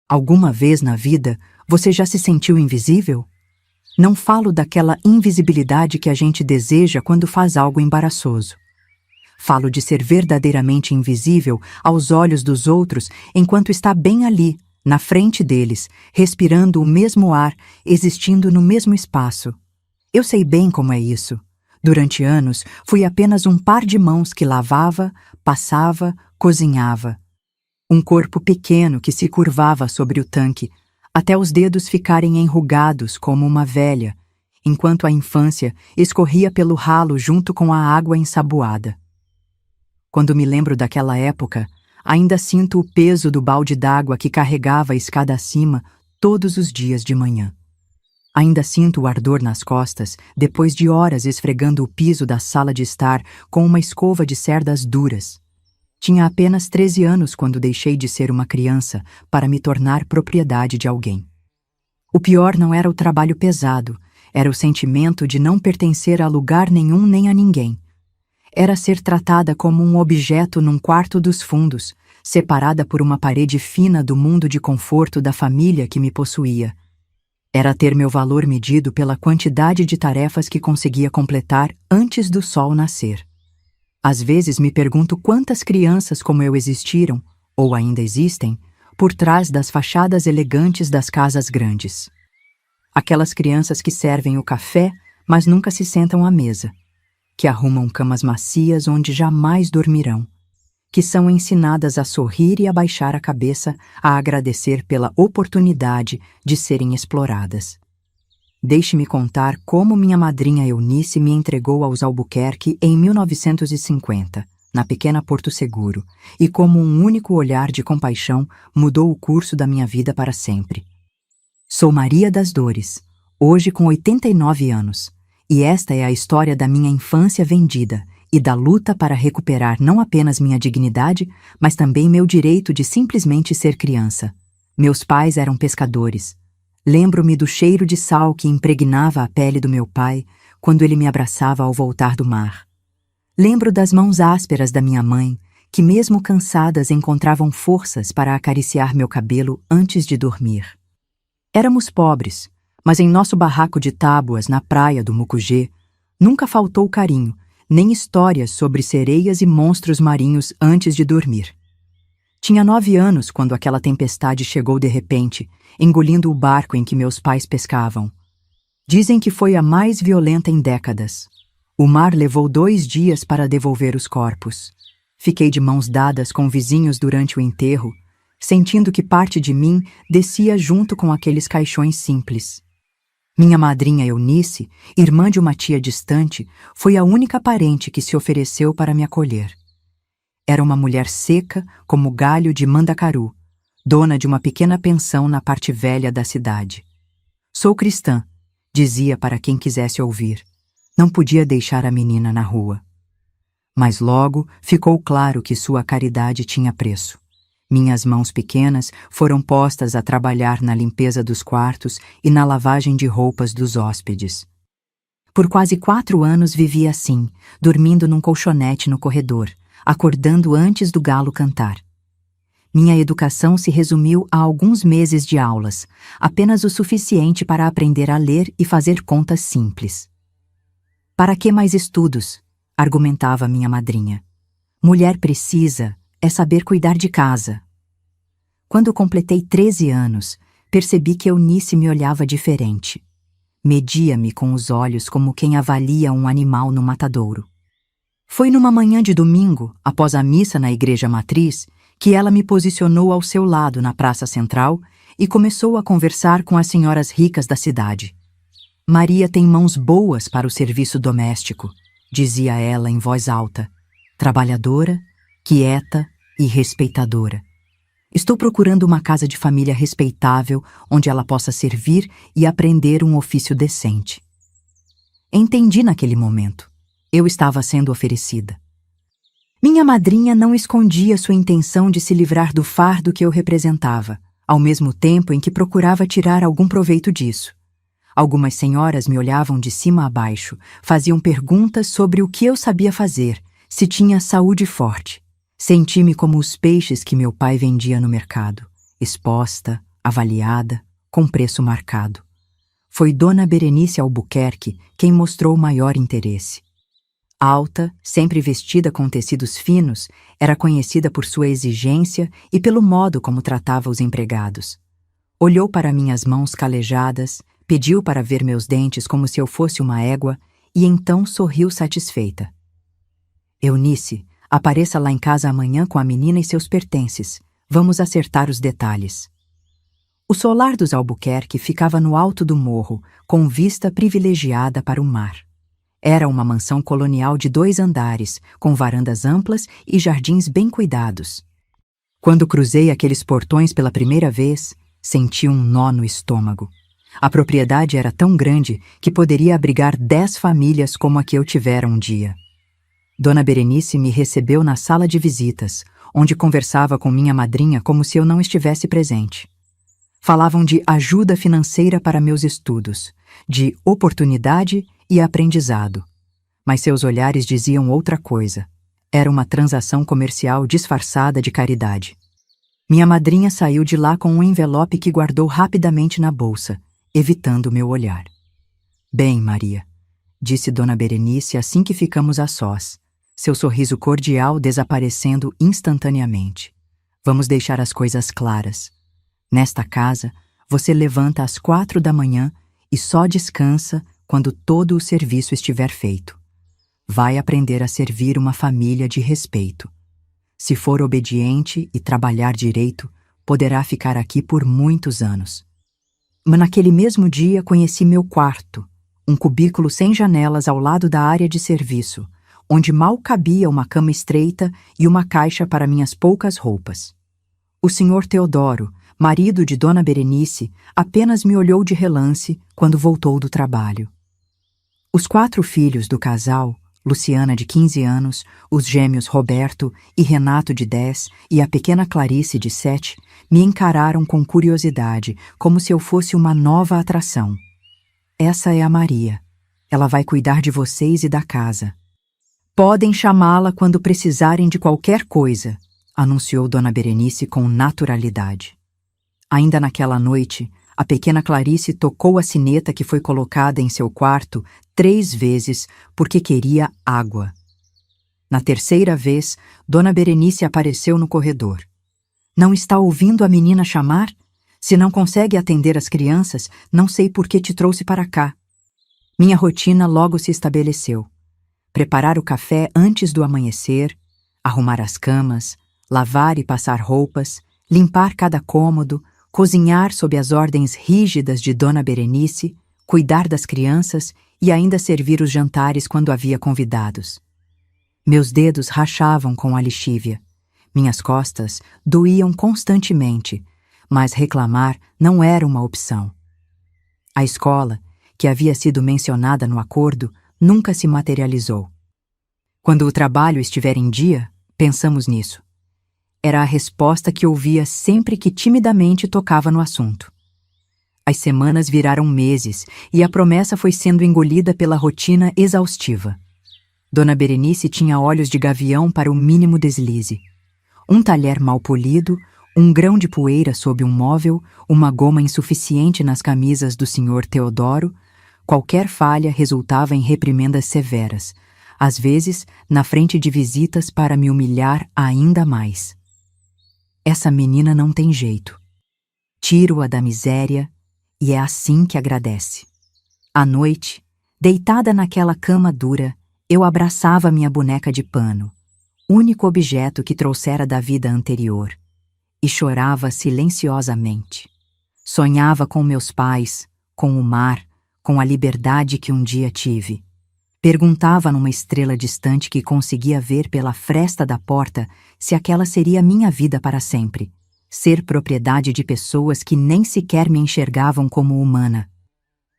Alguma vez na vida, você já se sentiu invisível? Não falo daquela invisibilidade que a gente deseja quando faz algo embaraçoso. Falo de ser verdadeiramente invisível aos olhos dos outros enquanto está bem ali, na frente deles, respirando o mesmo ar, existindo no mesmo espaço. Eu sei bem como é isso. Durante anos, fui apenas um par de mãos que lavava, passava, cozinhava. Um corpo pequeno que se curvava sobre o tanque, até os dedos ficarem enrugados como uma velha, enquanto a infância escorria pelo ralo junto com a água ensaboada. Quando me lembro daquela época, ainda sinto o peso do balde d'água que carregava a escada acima todos os dias de manhã. Ainda sinto o ardor nas costas depois de horas esfregando o piso da sala de estar com uma escova de cerdas duras. Tinha apenas 13 anos quando deixei de ser uma criança para me tornar propriedade de alguém. O pior não era o trabalho pesado, era o sentimento de não pertencer a lugar nenhum nem a ninguém. Era ser tratada como um objeto num quarto dos fundos, separada por uma parede fina do mundo de conforto da família que me possuía. Era ter meu valor medido pela quantidade de tarefas que conseguia completar antes do sol nascer. Às vezes me pergunto quantas crianças como eu existiram, ou ainda existem, por trás das fachadas elegantes das casas grandes. Aquelas crianças que servem o café, mas nunca se sentam à mesa, que arrumam camas macias onde jamais dormirão, que são ensinadas a sorrir e a baixar a cabeça, a agradecer pela oportunidade de serem exploradas. Deixe-me contar como minha madrinha Eunice me entregou aos Albuquerque em 1950, na pequena Porto Seguro, e como um único olhar de compaixão mudou o curso da minha vida para sempre. Sou Maria das Dores, hoje com 89 anos, e esta é a história da minha infância vendida e da luta para recuperar não apenas minha dignidade, mas também meu direito de simplesmente ser criança. Meus pais eram pescadores. Lembro-me do cheiro de sal que impregnava a pele do meu pai quando ele me abraçava ao voltar do mar. Lembro das mãos ásperas da minha mãe, que mesmo cansadas encontravam forças para acariciar meu cabelo antes de dormir. Éramos pobres, mas em nosso barraco de tábuas na praia do Mucugê, nunca faltou carinho, nem histórias sobre sereias e monstros marinhos antes de dormir. Tinha 9 anos quando aquela tempestade chegou de repente, engolindo o barco em que meus pais pescavam. Dizem que foi a mais violenta em décadas. O mar levou 2 dias para devolver os corpos. Fiquei de mãos dadas com vizinhos durante o enterro, sentindo que parte de mim descia junto com aqueles caixões simples. Minha madrinha Eunice, irmã de uma tia distante, foi a única parente que se ofereceu para me acolher. Era uma mulher seca como galho de mandacaru, dona de uma pequena pensão na parte velha da cidade. Sou cristã, dizia para quem quisesse ouvir. Não podia deixar a menina na rua. Mas logo ficou claro que sua caridade tinha preço. Minhas mãos pequenas foram postas a trabalhar na limpeza dos quartos e na lavagem de roupas dos hóspedes. Por quase 4 anos vivi assim, dormindo num colchonete no corredor, acordando antes do galo cantar. Minha educação se resumiu a alguns meses de aulas, apenas o suficiente para aprender a ler e fazer contas simples. Para que mais estudos? Argumentava minha madrinha. Mulher precisa é saber cuidar de casa. Quando completei 13 anos, percebi que Eunice me olhava diferente. Media-me com os olhos como quem avalia um animal no matadouro. Foi numa manhã de domingo, após a missa na igreja matriz, que ela me posicionou ao seu lado na praça central e começou a conversar com as senhoras ricas da cidade. Maria tem mãos boas para o serviço doméstico, dizia ela em voz alta, trabalhadora, quieta e respeitadora. Estou procurando uma casa de família respeitável onde ela possa servir e aprender um ofício decente. Entendi naquele momento. Eu estava sendo oferecida. Minha madrinha não escondia sua intenção de se livrar do fardo que eu representava, ao mesmo tempo em que procurava tirar algum proveito disso. Algumas senhoras me olhavam de cima a baixo, faziam perguntas sobre o que eu sabia fazer, se tinha saúde forte. Senti-me como os peixes que meu pai vendia no mercado, exposta, avaliada, com preço marcado. Foi Dona Berenice Albuquerque quem mostrou maior interesse. Alta, sempre vestida com tecidos finos, era conhecida por sua exigência e pelo modo como tratava os empregados. Olhou para minhas mãos calejadas, pediu para ver meus dentes como se eu fosse uma égua e então sorriu satisfeita. Eunice, apareça lá em casa amanhã com a menina e seus pertences. Vamos acertar os detalhes. O solar dos Albuquerque ficava no alto do morro, com vista privilegiada para o mar. Era uma mansão colonial de 2 andares, com varandas amplas e jardins bem cuidados. Quando cruzei aqueles portões pela primeira vez, senti um nó no estômago. A propriedade era tão grande que poderia abrigar 10 famílias como a que eu tivera um dia. Dona Berenice me recebeu na sala de visitas, onde conversava com minha madrinha como se eu não estivesse presente. Falavam de ajuda financeira para meus estudos, de oportunidade e aprendizado. Mas seus olhares diziam outra coisa. Era uma transação comercial disfarçada de caridade. Minha madrinha saiu de lá com um envelope que guardou rapidamente na bolsa, evitando meu olhar. Bem, Maria, disse Dona Berenice assim que ficamos a sós, seu sorriso cordial desaparecendo instantaneamente. Vamos deixar as coisas claras. Nesta casa, você levanta às 4 da manhã e só descansa quando todo o serviço estiver feito. Vai aprender a servir uma família de respeito. Se for obediente e trabalhar direito, poderá ficar aqui por muitos anos. Mas naquele mesmo dia conheci meu quarto, um cubículo sem janelas ao lado da área de serviço, onde mal cabia uma cama estreita e uma caixa para minhas poucas roupas. O senhor Teodoro, marido de Dona Berenice, apenas me olhou de relance quando voltou do trabalho. Os 4 filhos do casal, Luciana de 15 anos, os gêmeos Roberto e Renato de 10 e a pequena Clarice de 7, me encararam com curiosidade, como se eu fosse uma nova atração. Essa é a Maria. Ela vai cuidar de vocês e da casa. Podem chamá-la quando precisarem de qualquer coisa, anunciou Dona Berenice com naturalidade. Ainda naquela noite, a pequena Clarice tocou a sineta que foi colocada em seu quarto 3 vezes porque queria água. Na terceira vez, Dona Berenice apareceu no corredor. Não está ouvindo a menina chamar? Se não consegue atender as crianças, não sei por que te trouxe para cá. Minha rotina logo se estabeleceu. Preparar o café antes do amanhecer, arrumar as camas, lavar e passar roupas, limpar cada cômodo, cozinhar sob as ordens rígidas de Dona Berenice, cuidar das crianças e ainda servir os jantares quando havia convidados. Meus dedos rachavam com a lixívia. Minhas costas doíam constantemente, mas reclamar não era uma opção. A escola, que havia sido mencionada no acordo, nunca se materializou. Quando o trabalho estiver em dia, pensamos nisso. Era a resposta que ouvia sempre que timidamente tocava no assunto. As semanas viraram meses e a promessa foi sendo engolida pela rotina exaustiva. Dona Berenice tinha olhos de gavião para o mínimo deslize. Um talher mal polido, um grão de poeira sob um móvel, uma goma insuficiente nas camisas do senhor Teodoro, qualquer falha resultava em reprimendas severas, às vezes na frente de visitas para me humilhar ainda mais. Essa menina não tem jeito. Tiro-a da miséria e é assim que agradece. À noite, deitada naquela cama dura, eu abraçava minha boneca de pano, único objeto que trouxera da vida anterior, e chorava silenciosamente. Sonhava com meus pais, com o mar, com a liberdade que um dia tive. Perguntava numa estrela distante que conseguia ver pela fresta da porta se aquela seria minha vida para sempre, ser propriedade de pessoas que nem sequer me enxergavam como humana.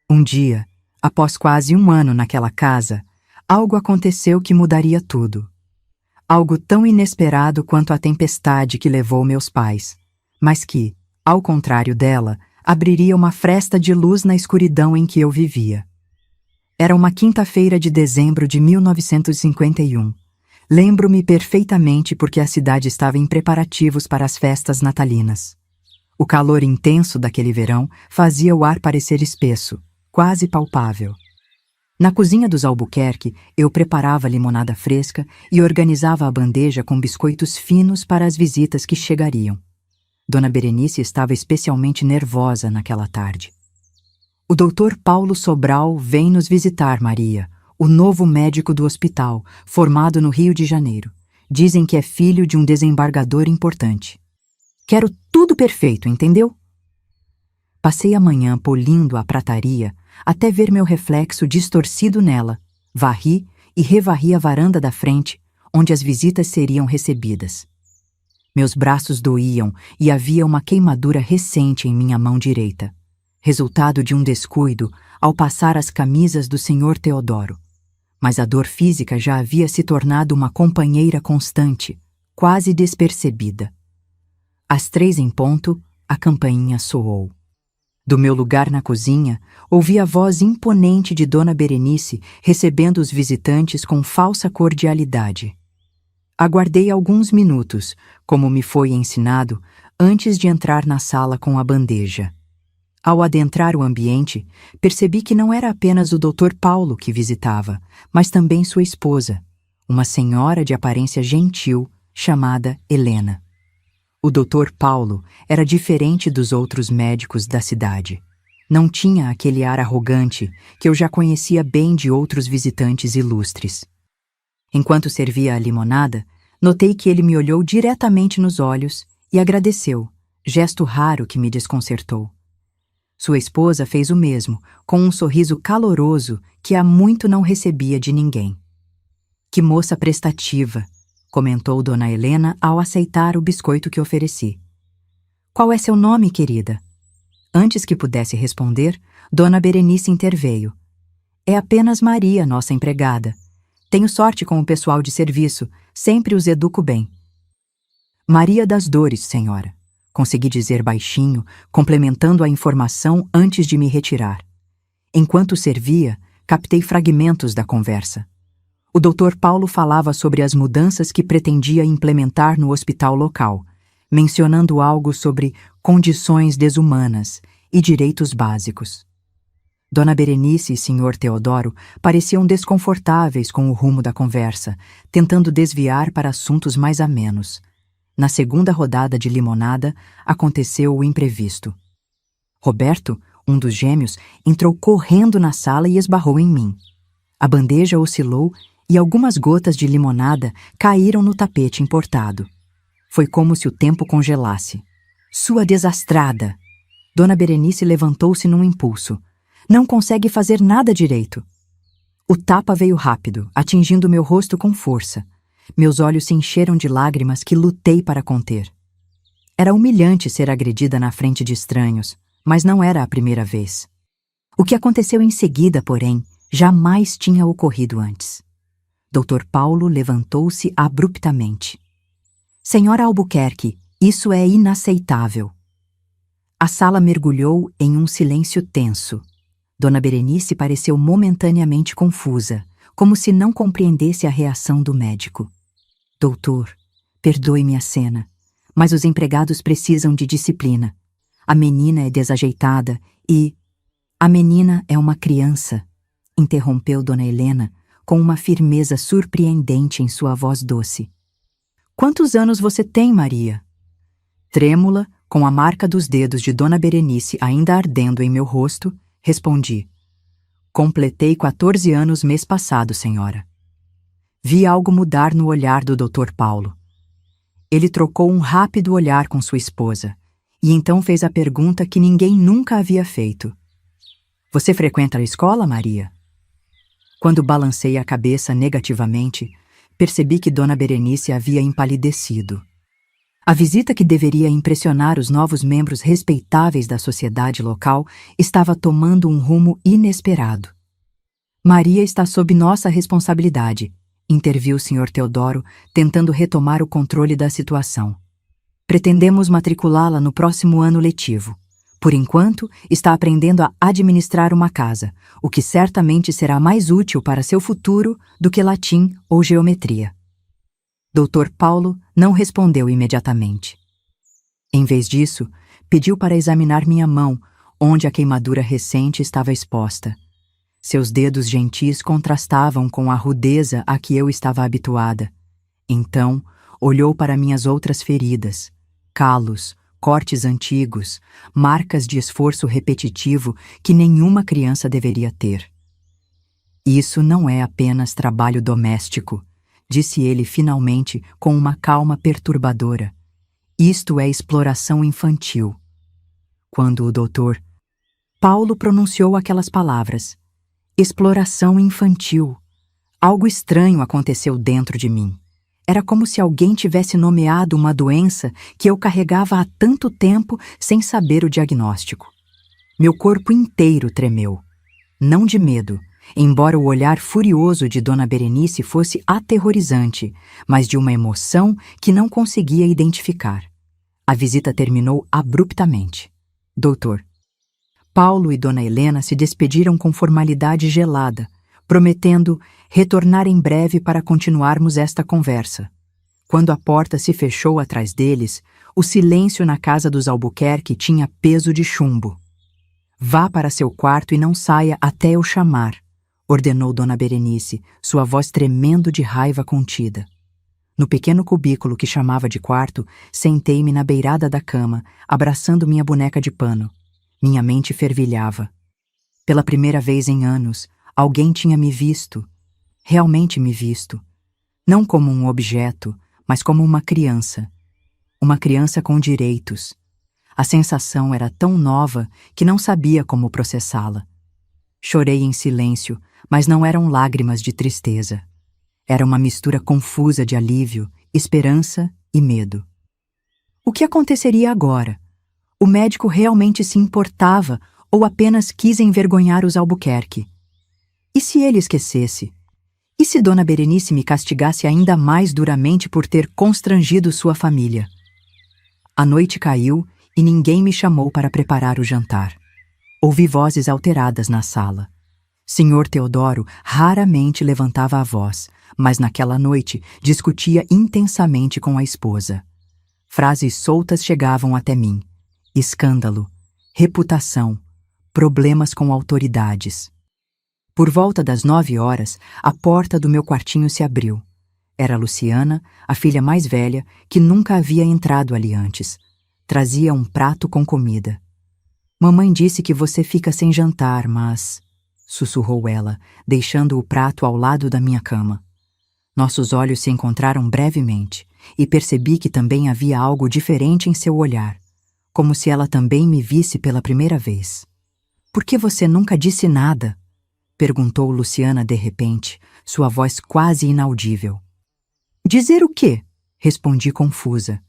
Um dia, após quase 1 ano naquela casa, algo aconteceu que mudaria tudo. Algo tão inesperado quanto a tempestade que levou meus pais, mas que, ao contrário dela, abriria uma fresta de luz na escuridão em que eu vivia. Era uma quinta-feira de dezembro de 1951. Lembro-me perfeitamente porque a cidade estava em preparativos para as festas natalinas. O calor intenso daquele verão fazia o ar parecer espesso, quase palpável. Na cozinha dos Albuquerque, eu preparava limonada fresca e organizava a bandeja com biscoitos finos para as visitas que chegariam. Dona Berenice estava especialmente nervosa naquela tarde. O Dr. Paulo Sobral vem nos visitar, Maria, o novo médico do hospital, formado no Rio de Janeiro. Dizem que é filho de um desembargador importante. Quero tudo perfeito, entendeu? Passei a manhã polindo a prataria até ver meu reflexo distorcido nela. Varri e revarri a varanda da frente, onde as visitas seriam recebidas. Meus braços doíam e havia uma queimadura recente em minha mão direita, resultado de um descuido ao passar as camisas do Sr. Teodoro. Mas a dor física já havia se tornado uma companheira constante, quase despercebida. Às 3:00, a campainha soou. Do meu lugar na cozinha, ouvi a voz imponente de Dona Berenice recebendo os visitantes com falsa cordialidade. Aguardei alguns minutos, como me foi ensinado, antes de entrar na sala com a bandeja. Ao adentrar o ambiente, percebi que não era apenas o Dr. Paulo que visitava, mas também sua esposa, uma senhora de aparência gentil chamada Helena. O Dr. Paulo era diferente dos outros médicos da cidade. Não tinha aquele ar arrogante que eu já conhecia bem de outros visitantes ilustres. Enquanto servia a limonada, notei que ele me olhou diretamente nos olhos e agradeceu, gesto raro que me desconcertou. Sua esposa fez o mesmo, com um sorriso caloroso que há muito não recebia de ninguém. Que moça prestativa, comentou Dona Helena ao aceitar o biscoito que ofereci. Qual é seu nome, querida? Antes que pudesse responder, Dona Berenice interveio. É apenas Maria, nossa empregada. Tenho sorte com o pessoal de serviço, sempre os educo bem. Maria das Dores, senhora, consegui dizer baixinho, complementando a informação antes de me retirar. Enquanto servia, captei fragmentos da conversa. O Dr. Paulo falava sobre as mudanças que pretendia implementar no hospital local, mencionando algo sobre condições desumanas e direitos básicos. Dona Berenice e Sr. Teodoro pareciam desconfortáveis com o rumo da conversa, tentando desviar para assuntos mais amenos. Na segunda rodada de limonada, aconteceu o imprevisto. Roberto, um dos gêmeos, entrou correndo na sala e esbarrou em mim. A bandeja oscilou e algumas gotas de limonada caíram no tapete importado. Foi como se o tempo congelasse. Sua desastrada! Dona Berenice levantou-se num impulso. Não consegue fazer nada direito. O tapa veio rápido, atingindo meu rosto com força. Meus olhos se encheram de lágrimas que lutei para conter. Era humilhante ser agredida na frente de estranhos, mas não era a primeira vez. O que aconteceu em seguida, porém, jamais tinha ocorrido antes. Dr. Paulo levantou-se abruptamente. Senhora Albuquerque, isso é inaceitável. A sala mergulhou em um silêncio tenso. Dona Berenice pareceu momentaneamente confusa, como se não compreendesse a reação do médico. Doutor, perdoe-me a cena, mas os empregados precisam de disciplina. A menina é desajeitada e... A menina é uma criança, interrompeu Dona Helena, com uma firmeza surpreendente em sua voz doce. Quantos anos você tem, Maria? Trêmula, com a marca dos dedos de Dona Berenice ainda ardendo em meu rosto, respondi. Completei 14 anos mês passado, senhora. Vi algo mudar no olhar do Dr. Paulo. Ele trocou um rápido olhar com sua esposa, e então fez a pergunta que ninguém nunca havia feito. Você frequenta a escola, Maria? Quando balancei a cabeça negativamente, percebi que Dona Berenice havia empalidecido. A visita que deveria impressionar os novos membros respeitáveis da sociedade local estava tomando um rumo inesperado. Maria está sob nossa responsabilidade, interviu o Sr. Teodoro, tentando retomar o controle da situação. Pretendemos matriculá-la no próximo ano letivo. Por enquanto, está aprendendo a administrar uma casa, o que certamente será mais útil para seu futuro do que latim ou geometria. Dr. Paulo não respondeu imediatamente. Em vez disso, Pediu para examinar minha mão, onde a queimadura recente estava exposta. Seus dedos gentis contrastavam com a rudeza a que eu estava habituada. Então, olhou para minhas outras feridas, calos, cortes antigos, marcas de esforço repetitivo que nenhuma criança deveria ter. Isso não é apenas trabalho doméstico, disse ele finalmente com uma calma perturbadora. Isto é exploração infantil. Quando o doutor Paulo pronunciou aquelas palavras, exploração infantil, algo estranho aconteceu dentro de mim. Era como se alguém tivesse nomeado uma doença que eu carregava há tanto tempo sem saber o diagnóstico. Meu corpo inteiro tremeu. Não de medo, embora o olhar furioso de Dona Berenice fosse aterrorizante, mas de uma emoção que não conseguia identificar. A visita terminou abruptamente. Doutor Paulo e Dona Helena se despediram com formalidade gelada, prometendo retornar em breve para continuarmos esta conversa. Quando a porta se fechou atrás deles, o silêncio na casa dos Albuquerque tinha peso de chumbo. Vá para seu quarto e não saia até eu chamar, ordenou Dona Berenice, sua voz tremendo de raiva contida. No pequeno cubículo que chamava de quarto, sentei-me na beirada da cama, abraçando minha boneca de pano. Minha mente fervilhava. Pela primeira vez em anos, alguém tinha me visto, realmente me visto. Não como um objeto, mas como uma criança. Uma criança com direitos. A sensação era tão nova que não sabia como processá-la. Chorei em silêncio, mas não eram lágrimas de tristeza. Era uma mistura confusa de alívio, esperança e medo. O que aconteceria agora? O médico realmente se importava ou apenas quis envergonhar os Albuquerque? E se ele esquecesse? E se Dona Berenice me castigasse ainda mais duramente por ter constrangido sua família? A noite caiu e ninguém me chamou para preparar o jantar. Ouvi vozes alteradas na sala. Senhor Teodoro raramente levantava a voz, mas naquela noite discutia intensamente com a esposa. Frases soltas chegavam até mim. Escândalo, reputação, problemas com autoridades. Por volta das 9 horas, a porta do meu quartinho se abriu. Era Luciana, a filha mais velha, que nunca havia entrado ali antes. Trazia um prato com comida. Mamãe disse que você fica sem jantar, mas... sussurrou ela, deixando o prato ao lado da minha cama. Nossos olhos se encontraram brevemente, e percebi que também havia algo diferente em seu olhar, como se ela também me visse pela primeira vez. Por que você nunca disse nada? Perguntou Luciana de repente, sua voz quase inaudível. Dizer o quê? Respondi confusa.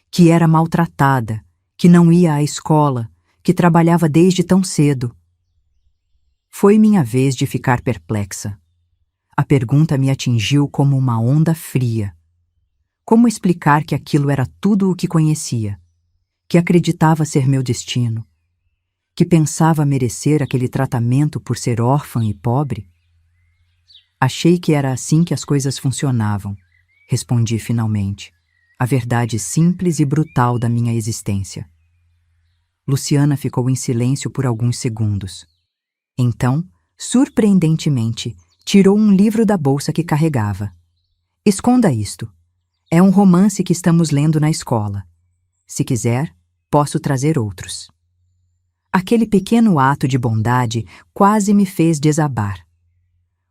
Que era maltratada, que não ia à escola, que trabalhava desde tão cedo. Foi minha vez de ficar perplexa. A pergunta me atingiu como uma onda fria. Como explicar que aquilo era tudo o que conhecia? Que acreditava ser meu destino? Que pensava merecer aquele tratamento por ser órfã e pobre? Achei que era assim que as coisas funcionavam, respondi finalmente, a verdade simples e brutal da minha existência. Luciana ficou em silêncio por alguns segundos. Então, surpreendentemente, tirou um livro da bolsa que carregava. Esconda isto. É um romance que estamos lendo na escola. Se quiser, posso trazer outros. Aquele pequeno ato de bondade quase me fez desabar.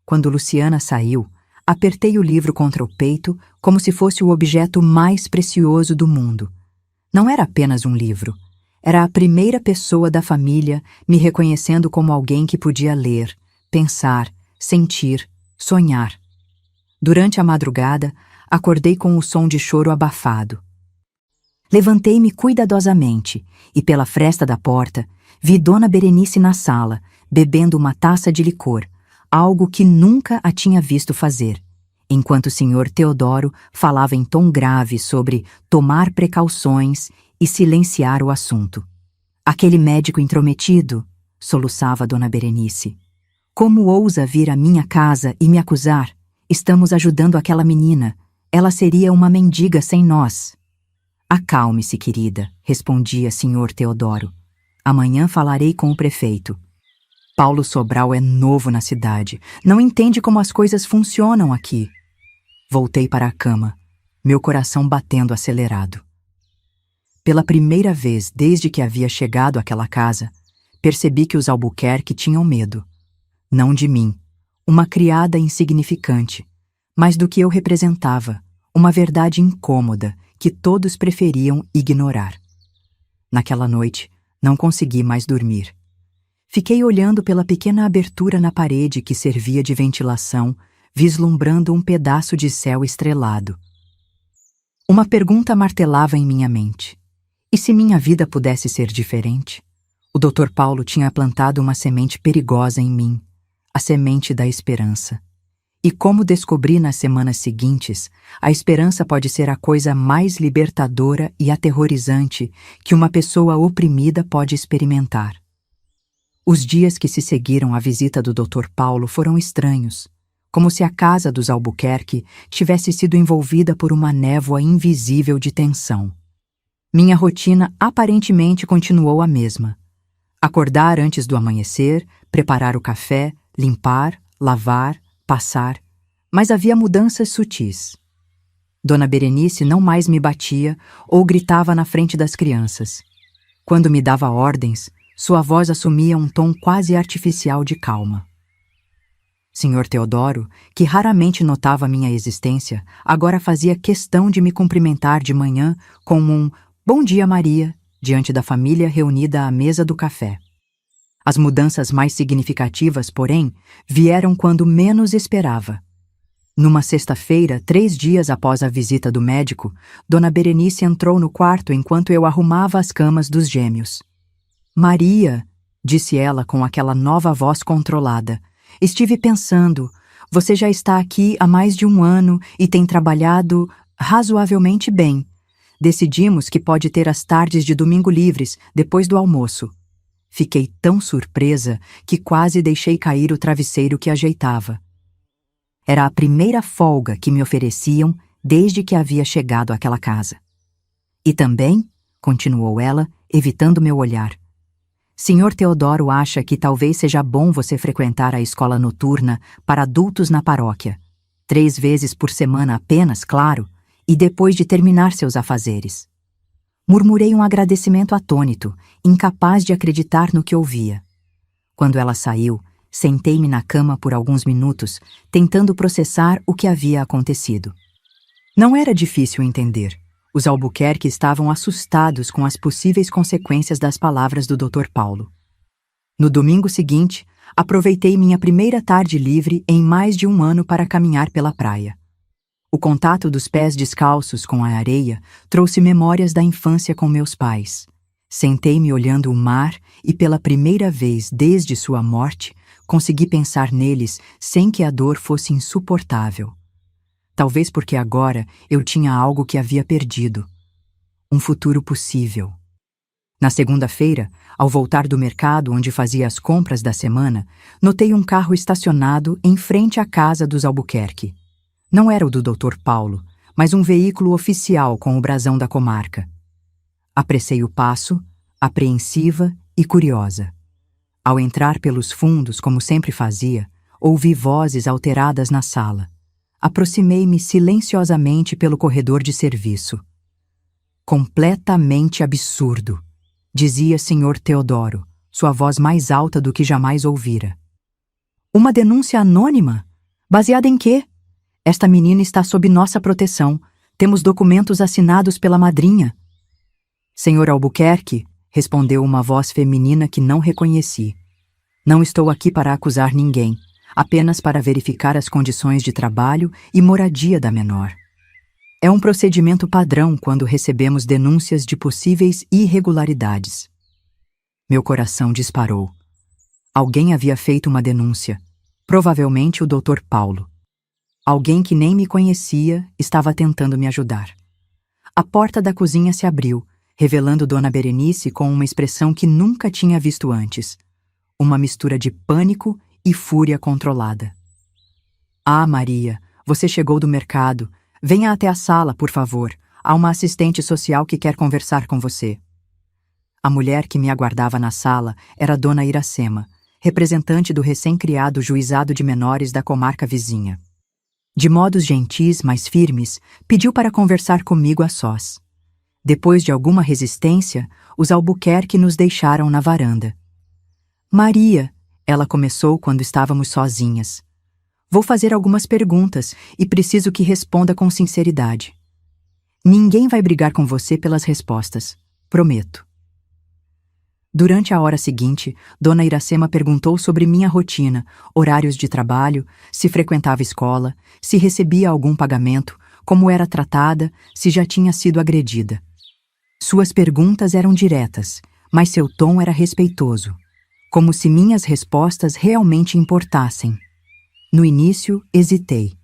Quando Luciana saiu, apertei o livro contra o peito como se fosse o objeto mais precioso do mundo. Não era apenas um livro. Era a primeira pessoa da família me reconhecendo como alguém que podia ler, pensar, sentir, sonhar. Durante a madrugada, acordei com o som de choro abafado. Levantei-me cuidadosamente e, pela fresta da porta, vi Dona Berenice na sala, bebendo uma taça de licor, algo que nunca a tinha visto fazer, enquanto o Sr. Teodoro falava em tom grave sobre tomar precauções e silenciar o assunto. Aquele médico intrometido, soluçava Dona Berenice. Como ousa vir à minha casa e me acusar? Estamos ajudando aquela menina. Ela seria uma mendiga sem nós. Acalme-se, querida, respondia Sr. Teodoro. Amanhã falarei com o prefeito. Paulo Sobral é novo na cidade. Não entende como as coisas funcionam aqui. Voltei para a cama, meu coração batendo acelerado. Pela primeira vez desde que havia chegado àquela casa, percebi que os Albuquerque tinham medo. Não de mim, uma criada insignificante, mas do que eu representava, uma verdade incômoda que todos preferiam ignorar. Naquela noite, não consegui mais dormir. Fiquei olhando pela pequena abertura na parede que servia de ventilação, vislumbrando um pedaço de céu estrelado. Uma pergunta martelava em minha mente. E se minha vida pudesse ser diferente? O Dr. Paulo tinha plantado uma semente perigosa em mim, a semente da esperança. E como descobri nas semanas seguintes, a esperança pode ser a coisa mais libertadora e aterrorizante que uma pessoa oprimida pode experimentar. Os dias que se seguiram à visita do Dr. Paulo foram estranhos, como se a casa dos Albuquerque tivesse sido envolvida por uma névoa invisível de tensão. Minha rotina aparentemente continuou a mesma. Acordar antes do amanhecer, preparar o café, limpar, lavar, passar, mas havia mudanças sutis. Dona Berenice não mais me batia ou gritava na frente das crianças. Quando me dava ordens, sua voz assumia um tom quase artificial de calma. Sr. Teodoro, que raramente notava minha existência, agora fazia questão de me cumprimentar de manhã com um "Bom dia, Maria", diante da família reunida à mesa do café. As mudanças mais significativas, porém, vieram quando menos esperava. Numa sexta-feira, 3 dias após a visita do médico, Dona Berenice entrou no quarto enquanto eu arrumava as camas dos gêmeos. "Maria", disse ela com aquela nova voz controlada, "estive pensando, você já está aqui há mais de 1 ano e tem trabalhado razoavelmente bem. Decidimos que pode ter as tardes de domingo livres, depois do almoço." Fiquei tão surpresa que quase deixei cair o travesseiro que ajeitava. Era a primeira folga que me ofereciam desde que havia chegado àquela casa. "E também", continuou ela, evitando meu olhar, "Sr. Teodoro acha que talvez seja bom você frequentar a escola noturna para adultos na paróquia. 3 vezes por semana apenas, claro, e depois de terminar seus afazeres." Murmurei um agradecimento atônito, incapaz de acreditar no que ouvia. Quando ela saiu, sentei-me na cama por alguns minutos, tentando processar o que havia acontecido. Não era difícil entender. Os Albuquerque estavam assustados com as possíveis consequências das palavras do Dr. Paulo. No domingo seguinte, aproveitei minha primeira tarde livre em mais de 1 ano para caminhar pela praia. O contato dos pés descalços com a areia trouxe memórias da infância com meus pais. Sentei-me olhando o mar e, pela primeira vez desde sua morte, consegui pensar neles sem que a dor fosse insuportável. Talvez porque agora eu tinha algo que havia perdido. Um futuro possível. Na segunda-feira, ao voltar do mercado onde fazia as compras da semana, notei um carro estacionado em frente à casa dos Albuquerque. Não era o do Dr. Paulo, mas um veículo oficial com o brasão da comarca. Apressei o passo, apreensiva e curiosa. Ao entrar pelos fundos, como sempre fazia, ouvi vozes alteradas na sala. Aproximei-me silenciosamente pelo corredor de serviço. "Completamente absurdo", dizia Sr. Teodoro, sua voz mais alta do que jamais ouvira. "Uma denúncia anônima? Baseada em quê? Esta menina está sob nossa proteção. Temos documentos assinados pela madrinha." "Senhor Albuquerque", respondeu uma voz feminina que não reconheci. "Não estou aqui para acusar ninguém, apenas para verificar as condições de trabalho e moradia da menor. É um procedimento padrão quando recebemos denúncias de possíveis irregularidades." Meu coração disparou. Alguém havia feito uma denúncia, provavelmente o Dr. Paulo. Alguém que nem me conhecia estava tentando me ajudar. A porta da cozinha se abriu, revelando Dona Berenice com uma expressão que nunca tinha visto antes. Uma mistura de pânico e fúria controlada. "Ah, Maria, você chegou do mercado. Venha até a sala, por favor. há uma assistente social que quer conversar com você. A mulher que me aguardava na sala era Dona Iracema, representante do recém-criado Juizado de Menores da comarca vizinha. De modos gentis, mas firmes, pediu para conversar comigo a sós. Depois de alguma resistência, os Albuquerque nos deixaram na varanda. Maria, ela começou quando estávamos sozinhas. Vou fazer algumas perguntas e preciso que responda com sinceridade. Ninguém vai brigar com você pelas respostas, prometo. Durante a hora seguinte, Dona Iracema perguntou sobre minha rotina, horários de trabalho, se frequentava escola, se recebia algum pagamento, como era tratada, se já tinha sido agredida. Suas perguntas eram diretas, mas seu tom era respeitoso, como se minhas respostas realmente importassem. No início, hesitei.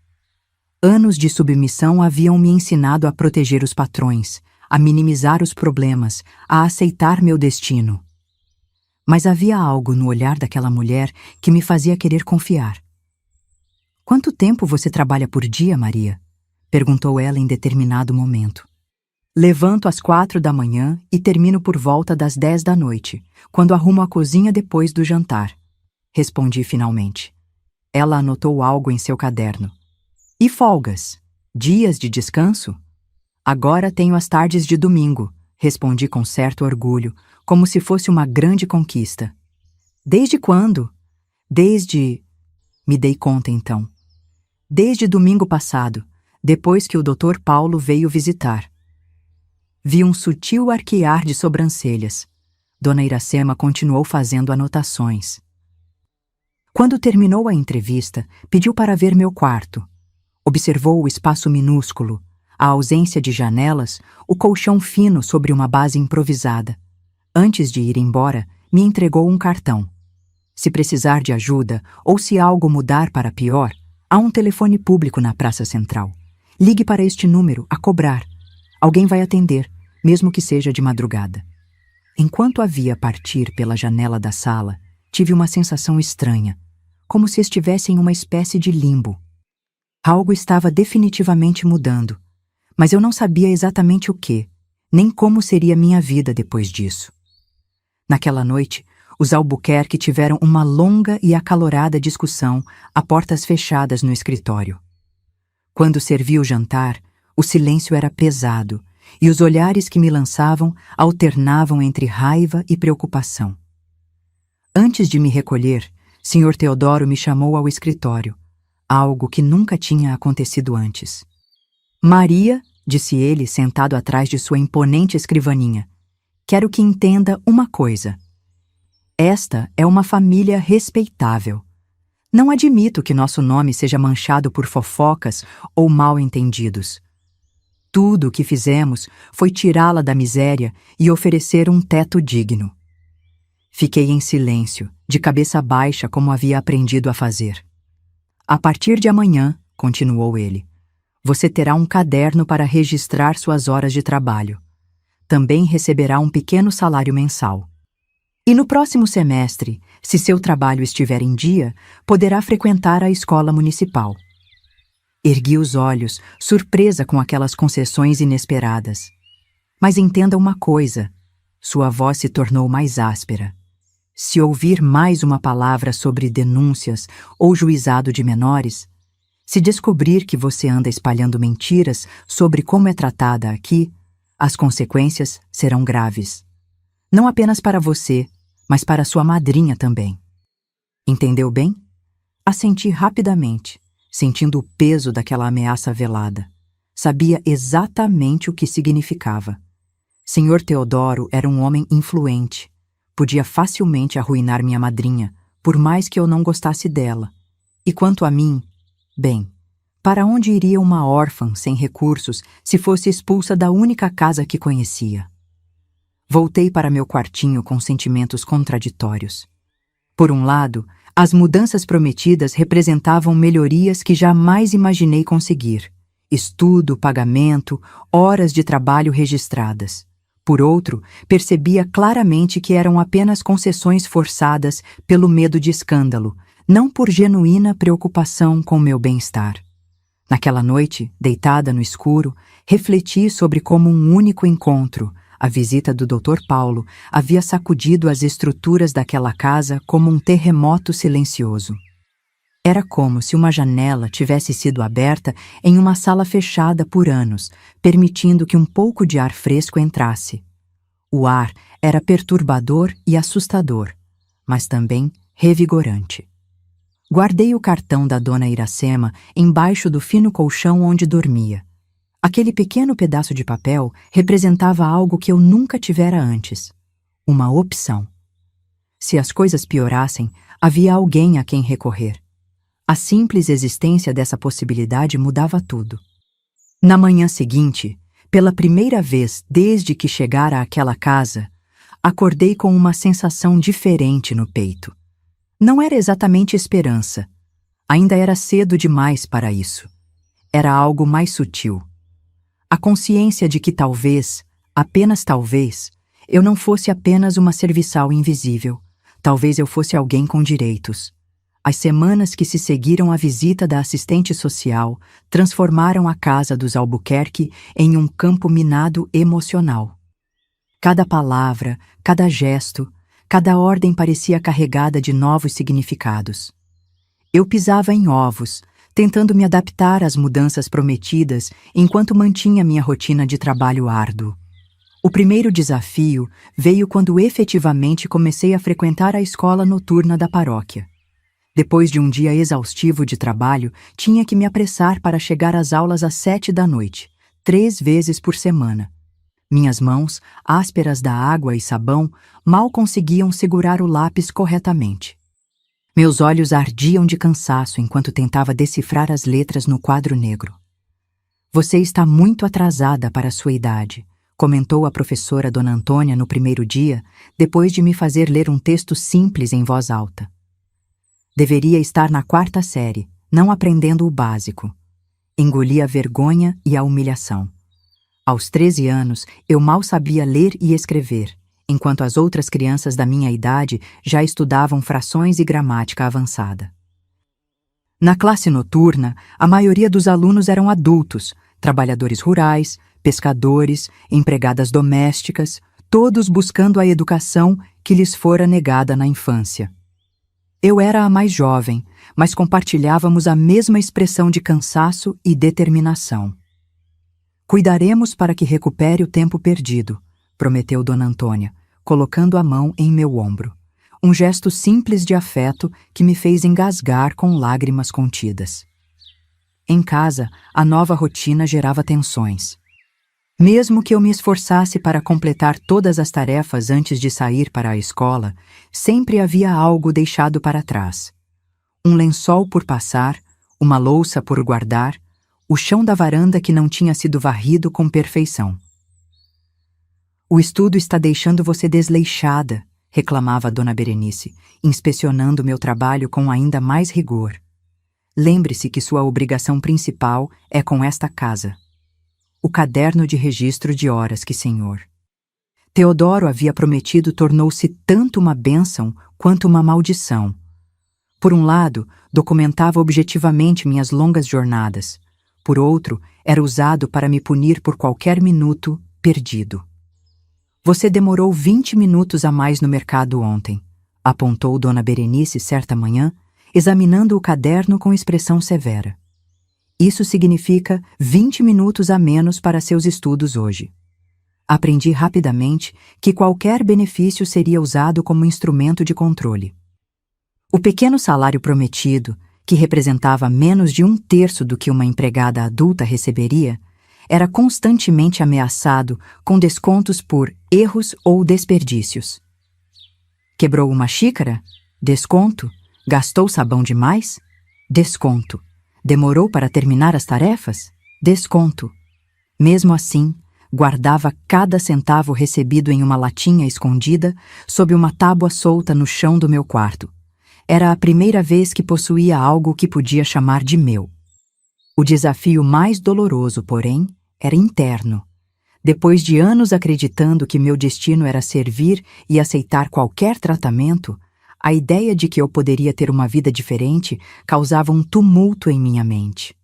Anos de submissão haviam me ensinado a proteger os patrões, a minimizar os problemas, a aceitar meu destino. Mas havia algo no olhar daquela mulher que me fazia querer confiar. Quanto tempo você trabalha por dia, Maria? Perguntou ela em determinado momento. Levanto às 4 da manhã e termino por volta das 10 da noite, quando arrumo a cozinha depois do jantar. Respondi finalmente. Ela anotou algo em seu caderno. E folgas? Dias de descanso? Agora tenho as tardes de domingo, respondi com certo orgulho, como se fosse uma grande conquista. Desde quando? Desde... Me dei conta então. Desde domingo passado, depois que o Dr. Paulo veio visitar. Vi um sutil arquear de sobrancelhas. Dona Iracema continuou fazendo anotações. Quando terminou a entrevista, pediu para ver meu quarto. Observou o espaço minúsculo, a ausência de janelas, o colchão fino sobre uma base improvisada. Antes de ir embora, me entregou um cartão. Se precisar de ajuda ou se algo mudar para pior, há um telefone público na Praça Central. Ligue para este número, a cobrar. Alguém vai atender, mesmo que seja de madrugada. Enquanto a via partir pela janela da sala, tive uma sensação estranha, como se estivesse em uma espécie de limbo. Algo estava definitivamente mudando, mas eu não sabia exatamente o que, nem como seria minha vida depois disso. Naquela noite, os Albuquerque tiveram uma longa e acalorada discussão a portas fechadas no escritório. Quando servi o jantar, o silêncio era pesado e os olhares que me lançavam alternavam entre raiva e preocupação. Antes de me recolher, Sr. Teodoro me chamou ao escritório, algo que nunca tinha acontecido antes. Maria, disse ele, sentado atrás de sua imponente escrivaninha, quero que entenda uma coisa. Esta é uma família respeitável. Não admito que nosso nome seja manchado por fofocas ou mal-entendidos. Tudo o que fizemos foi tirá-la da miséria e oferecer um teto digno. Fiquei em silêncio, de cabeça baixa como havia aprendido a fazer. A partir de amanhã, continuou ele, você terá um caderno para registrar suas horas de trabalho. Também receberá um pequeno salário mensal. E no próximo semestre, se seu trabalho estiver em dia, poderá frequentar a escola municipal. Ergui os olhos, surpresa com aquelas concessões inesperadas. Mas entenda uma coisa, sua voz se tornou mais áspera. Se ouvir mais uma palavra sobre denúncias ou juizado de menores, se descobrir que você anda espalhando mentiras sobre como é tratada aqui, as consequências serão graves. Não apenas para você, mas para sua madrinha também. Entendeu bem? Assenti rapidamente, sentindo o peso daquela ameaça velada. Sabia exatamente o que significava. Sr. Teodoro era um homem influente. Podia facilmente arruinar minha madrinha, por mais que eu não gostasse dela. E quanto a mim, bem, para onde iria uma órfã sem recursos se fosse expulsa da única casa que conhecia? Voltei para meu quartinho com sentimentos contraditórios. Por um lado, as mudanças prometidas representavam melhorias que jamais imaginei conseguir. Estudo, pagamento, horas de trabalho registradas. Por outro, percebia claramente que eram apenas concessões forçadas pelo medo de escândalo, não por genuína preocupação com meu bem-estar. Naquela noite, deitada no escuro, refleti sobre como um único encontro, a visita do Dr. Paulo, havia sacudido as estruturas daquela casa como um terremoto silencioso. Era como se uma janela tivesse sido aberta em uma sala fechada por anos, permitindo que um pouco de ar fresco entrasse. O ar era perturbador e assustador, mas também revigorante. Guardei o cartão da dona Iracema embaixo do fino colchão onde dormia. Aquele pequeno pedaço de papel representava algo que eu nunca tivera antes. Uma opção. Se as coisas piorassem, havia alguém a quem recorrer. A simples existência dessa possibilidade mudava tudo. Na manhã seguinte, pela primeira vez desde que chegara àquela casa, acordei com uma sensação diferente no peito. Não era exatamente esperança. Ainda era cedo demais para isso. Era algo mais sutil. A consciência de que talvez, apenas talvez, eu não fosse apenas uma serviçal invisível. Talvez eu fosse alguém com direitos. As semanas que se seguiram à visita da assistente social transformaram a casa dos Albuquerque em um campo minado emocional. Cada palavra, cada gesto, cada ordem parecia carregada de novos significados. Eu pisava em ovos, tentando me adaptar às mudanças prometidas enquanto mantinha minha rotina de trabalho árduo. O primeiro desafio veio quando efetivamente comecei a frequentar a escola noturna da paróquia. Depois de um dia exaustivo de trabalho, tinha que me apressar para chegar às aulas às 7 da noite, 3 vezes por semana. Minhas mãos, ásperas da água e sabão, mal conseguiam segurar o lápis corretamente. Meus olhos ardiam de cansaço enquanto tentava decifrar as letras no quadro negro. "Você está muito atrasada para a sua idade", comentou a professora Dona Antônia no primeiro dia, depois de me fazer ler um texto simples em voz alta. Deveria estar na 4ª série, não aprendendo o básico. Engoli a vergonha e a humilhação. Aos 13 anos, eu mal sabia ler e escrever, enquanto as outras crianças da minha idade já estudavam frações e gramática avançada. Na classe noturna, a maioria dos alunos eram adultos, trabalhadores rurais, pescadores, empregadas domésticas, todos buscando a educação que lhes fora negada na infância. Eu era a mais jovem, mas compartilhávamos a mesma expressão de cansaço e determinação. "Cuidaremos para que recupere o tempo perdido", prometeu Dona Antônia, colocando a mão em meu ombro. Um gesto simples de afeto que me fez engasgar com lágrimas contidas. Em casa, a nova rotina gerava tensões. Mesmo que eu me esforçasse para completar todas as tarefas antes de sair para a escola, sempre havia algo deixado para trás. Um lençol por passar, uma louça por guardar, o chão da varanda que não tinha sido varrido com perfeição. "O estudo está deixando você desleixada", reclamava Dona Berenice, inspecionando meu trabalho com ainda mais rigor. "Lembre-se que sua obrigação principal é com esta casa. O caderno de registro de horas que senhor Teodoro havia prometido tornou-se tanto uma bênção quanto uma maldição. Por um lado, documentava objetivamente minhas longas jornadas. Por outro, era usado para me punir por qualquer minuto perdido. "Você demorou 20 minutos a mais no mercado ontem", apontou Dona Berenice certa manhã, examinando o caderno com expressão severa. "Isso significa 20 minutos a menos para seus estudos hoje." Aprendi rapidamente que qualquer benefício seria usado como instrumento de controle. O pequeno salário prometido, que representava menos de 1/3 do que uma empregada adulta receberia, era constantemente ameaçado com descontos por erros ou desperdícios. Quebrou uma xícara? Desconto. Gastou sabão demais? Desconto. Demorou para terminar as tarefas? Desconto. Mesmo assim, guardava cada centavo recebido em uma latinha escondida sob uma tábua solta no chão do meu quarto. Era a primeira vez que possuía algo que podia chamar de meu. O desafio mais doloroso, porém, era interno. Depois de anos acreditando que meu destino era servir e aceitar qualquer tratamento, a ideia de que eu poderia ter uma vida diferente causava um tumulto em minha mente.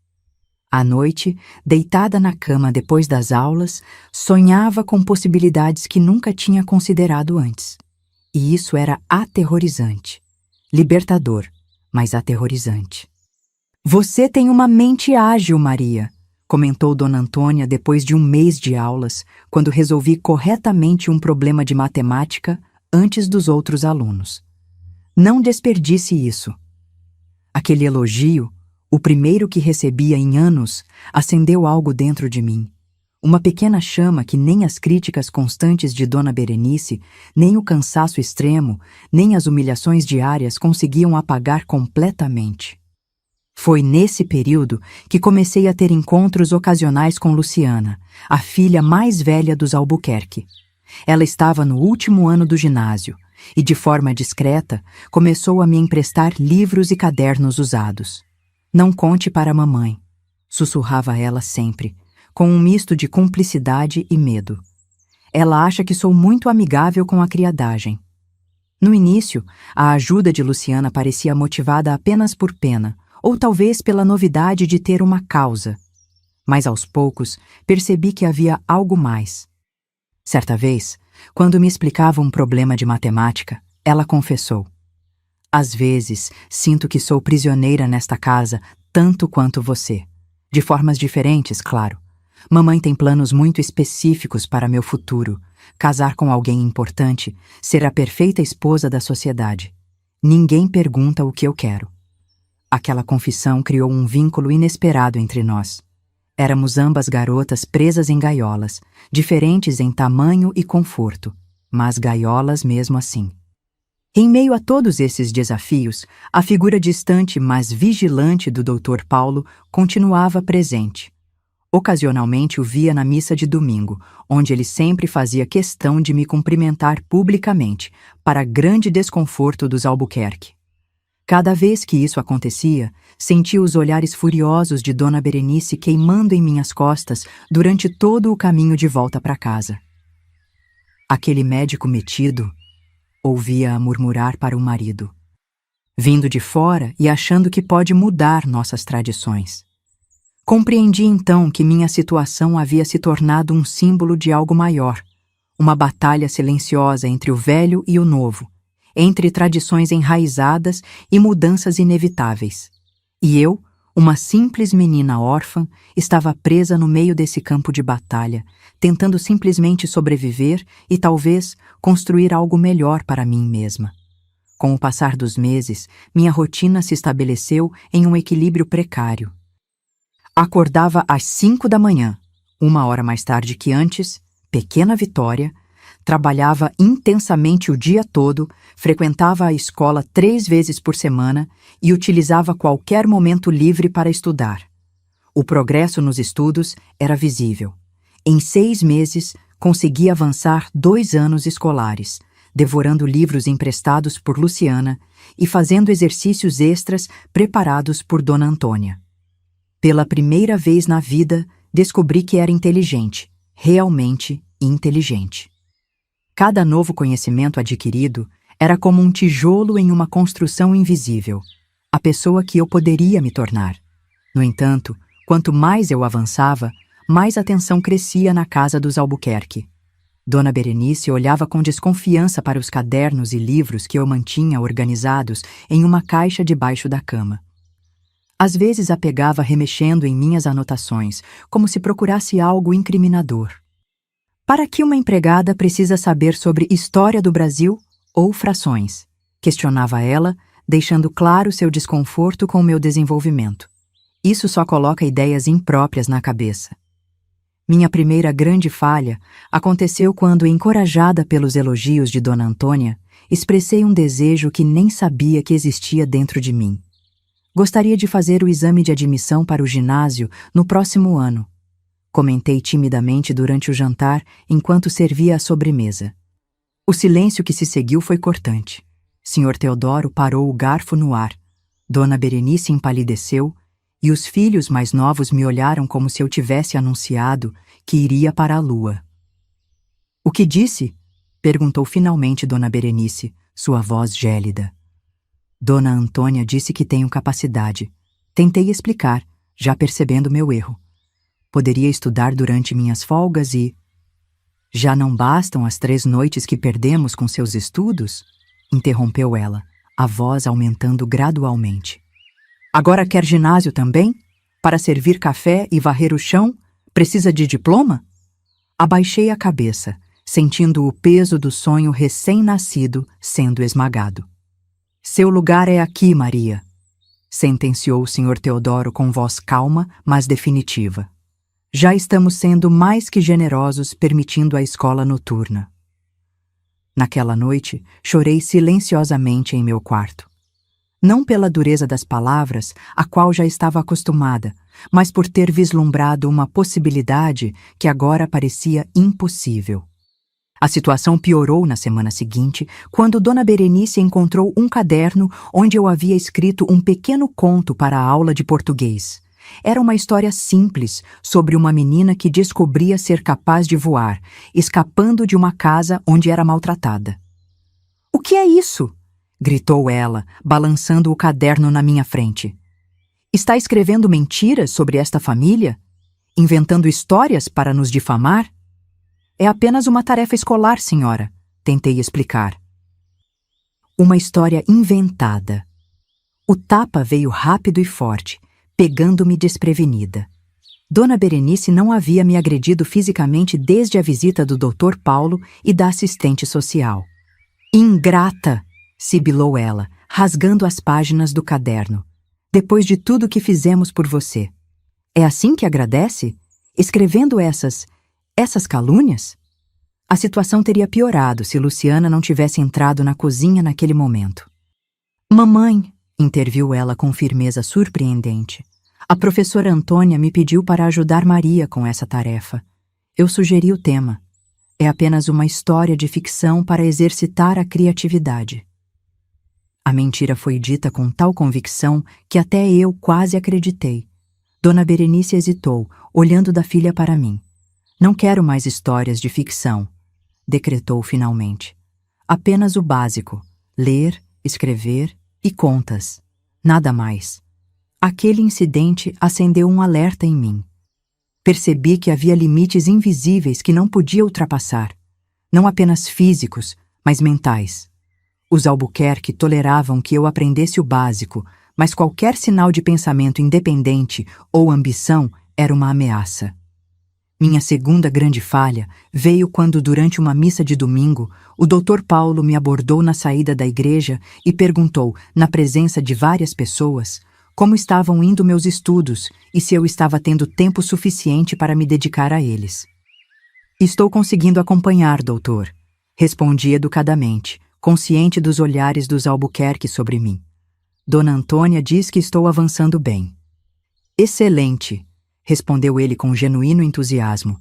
À noite, deitada na cama depois das aulas, sonhava com possibilidades que nunca tinha considerado antes. E isso era aterrorizante. Libertador, mas aterrorizante. Você tem uma mente ágil, Maria, comentou Dona Antônia depois de um mês de aulas, quando resolvi corretamente um problema de matemática antes dos outros alunos. Não desperdice isso. Aquele elogio, o primeiro que recebia em anos, acendeu algo dentro de mim. Uma pequena chama que nem as críticas constantes de Dona Berenice, nem o cansaço extremo, nem as humilhações diárias conseguiam apagar completamente. Foi nesse período que comecei a ter encontros ocasionais com Luciana, a filha mais velha dos Albuquerque. Ela estava no último ano do ginásio e, de forma discreta, começou a me emprestar livros e cadernos usados. Não conte para a mamãe, sussurrava ela sempre, com um misto de cumplicidade e medo. Ela acha que sou muito amigável com a criadagem. No início, a ajuda de Luciana parecia motivada apenas por pena, ou talvez pela novidade de ter uma causa. Mas aos poucos percebi que havia algo mais. Certa vez, quando me explicava um problema de matemática, ela confessou: às vezes sinto que sou prisioneira nesta casa tanto quanto você. De formas diferentes, claro. Mamãe tem planos muito específicos para meu futuro. Casar com alguém importante, ser a perfeita esposa da sociedade. Ninguém pergunta o que eu quero. Aquela confissão criou um vínculo inesperado entre nós. Éramos ambas garotas presas em gaiolas, diferentes em tamanho e conforto, mas gaiolas mesmo assim. Em meio a todos esses desafios, a figura distante, mas vigilante do Dr. Paulo continuava presente. Ocasionalmente o via na missa de domingo, onde ele sempre fazia questão de me cumprimentar publicamente, para grande desconforto dos Albuquerque. Cada vez que isso acontecia, sentia os olhares furiosos de Dona Berenice queimando em minhas costas durante todo o caminho de volta para casa. Aquele médico metido, ouvia-a murmurar para o marido, vindo de fora e achando que pode mudar nossas tradições. Compreendi então que minha situação havia se tornado um símbolo de algo maior, uma batalha silenciosa entre o velho e o novo, entre tradições enraizadas e mudanças inevitáveis. E eu, uma simples menina órfã, estava presa no meio desse campo de batalha, tentando simplesmente sobreviver e talvez construir algo melhor para mim mesma. Com o passar dos meses, minha rotina se estabeleceu em um equilíbrio precário. Acordava às 5 da manhã, 1 hora mais tarde que antes, pequena vitória. Trabalhava intensamente o dia todo, frequentava a escola 3 vezes por semana e utilizava qualquer momento livre para estudar. O progresso nos estudos era visível. Em 6 meses, consegui avançar 2 anos escolares, devorando livros emprestados por Luciana e fazendo exercícios extras preparados por Dona Antônia. Pela primeira vez na vida, descobri que era inteligente, realmente inteligente. Cada novo conhecimento adquirido era como um tijolo em uma construção invisível, a pessoa que eu poderia me tornar. No entanto, quanto mais eu avançava, mais a tensão crescia na casa dos Albuquerque. Dona Berenice olhava com desconfiança para os cadernos e livros que eu mantinha organizados em uma caixa debaixo da cama. Às vezes a pegava remexendo em minhas anotações, como se procurasse algo incriminador. Para que uma empregada precisa saber sobre história do Brasil ou frações? Questionava ela, deixando claro seu desconforto com o meu desenvolvimento. Isso só coloca ideias impróprias na cabeça. Minha primeira grande falha aconteceu quando, encorajada pelos elogios de Dona Antônia, expressei um desejo que nem sabia que existia dentro de mim. Gostaria de fazer o exame de admissão para o ginásio no próximo ano. Comentei timidamente durante o jantar enquanto servia a sobremesa. O silêncio que se seguiu foi cortante. Sr. Teodoro parou o garfo no ar. Dona Berenice empalideceu e os filhos mais novos me olharam como se eu tivesse anunciado que iria para a lua. "O que disse?" perguntou finalmente Dona Berenice, sua voz gélida. Dona Antônia disse que tenho capacidade. Tentei explicar, já percebendo meu erro. Poderia estudar durante minhas folgas e... Já não bastam as 3 noites que perdemos com seus estudos? Interrompeu ela, a voz aumentando gradualmente. Agora quer ginásio também? Para servir café e varrer o chão, precisa de diploma? Abaixei a cabeça, sentindo o peso do sonho recém-nascido sendo esmagado. Seu lugar é aqui, Maria, sentenciou o Sr. Teodoro com voz calma, mas definitiva. Já estamos sendo mais que generosos permitindo a escola noturna. Naquela noite, chorei silenciosamente em meu quarto. Não pela dureza das palavras, a qual já estava acostumada, mas por ter vislumbrado uma possibilidade que agora parecia impossível. A situação piorou na semana seguinte, quando Dona Berenice encontrou um caderno onde eu havia escrito um pequeno conto para a aula de português. Era uma história simples sobre uma menina que descobria ser capaz de voar, escapando de uma casa onde era maltratada. "O que é isso?" gritou ela, balançando o caderno na minha frente. "Está escrevendo mentiras sobre esta família? Inventando histórias para nos difamar?" "É apenas uma tarefa escolar, senhora", tentei explicar. Uma história inventada. O tapa veio rápido e forte, pegando-me desprevenida. Dona Berenice não havia me agredido fisicamente desde a visita do Dr. Paulo e da assistente social. "Ingrata!" sibilou ela, rasgando as páginas do caderno. "Depois de tudo que fizemos por você. É assim que agradece? Escrevendo essas calúnias?" A situação teria piorado se Luciana não tivesse entrado na cozinha naquele momento. "Mamãe", interviu ela com firmeza surpreendente, "a professora Antônia me pediu para ajudar Maria com essa tarefa. Eu sugeri o tema. É apenas uma história de ficção para exercitar a criatividade." A mentira foi dita com tal convicção que até eu quase acreditei. Dona Berenice hesitou, olhando da filha para mim. "Não quero mais histórias de ficção", decretou finalmente. "Apenas o básico: ler, escrever e contas. Nada mais." Aquele incidente acendeu um alerta em mim. Percebi que havia limites invisíveis que não podia ultrapassar, não apenas físicos, mas mentais. Os Albuquerque toleravam que eu aprendesse o básico, mas qualquer sinal de pensamento independente ou ambição era uma ameaça. Minha segunda grande falha veio quando, durante uma missa de domingo, o Dr. Paulo me abordou na saída da igreja e perguntou, na presença de várias pessoas, como estavam indo meus estudos e se eu estava tendo tempo suficiente para me dedicar a eles. "Estou conseguindo acompanhar, doutor", respondi educadamente, consciente dos olhares dos Albuquerque sobre mim. "Dona Antônia diz que estou avançando bem." "Excelente", respondeu ele com genuíno entusiasmo.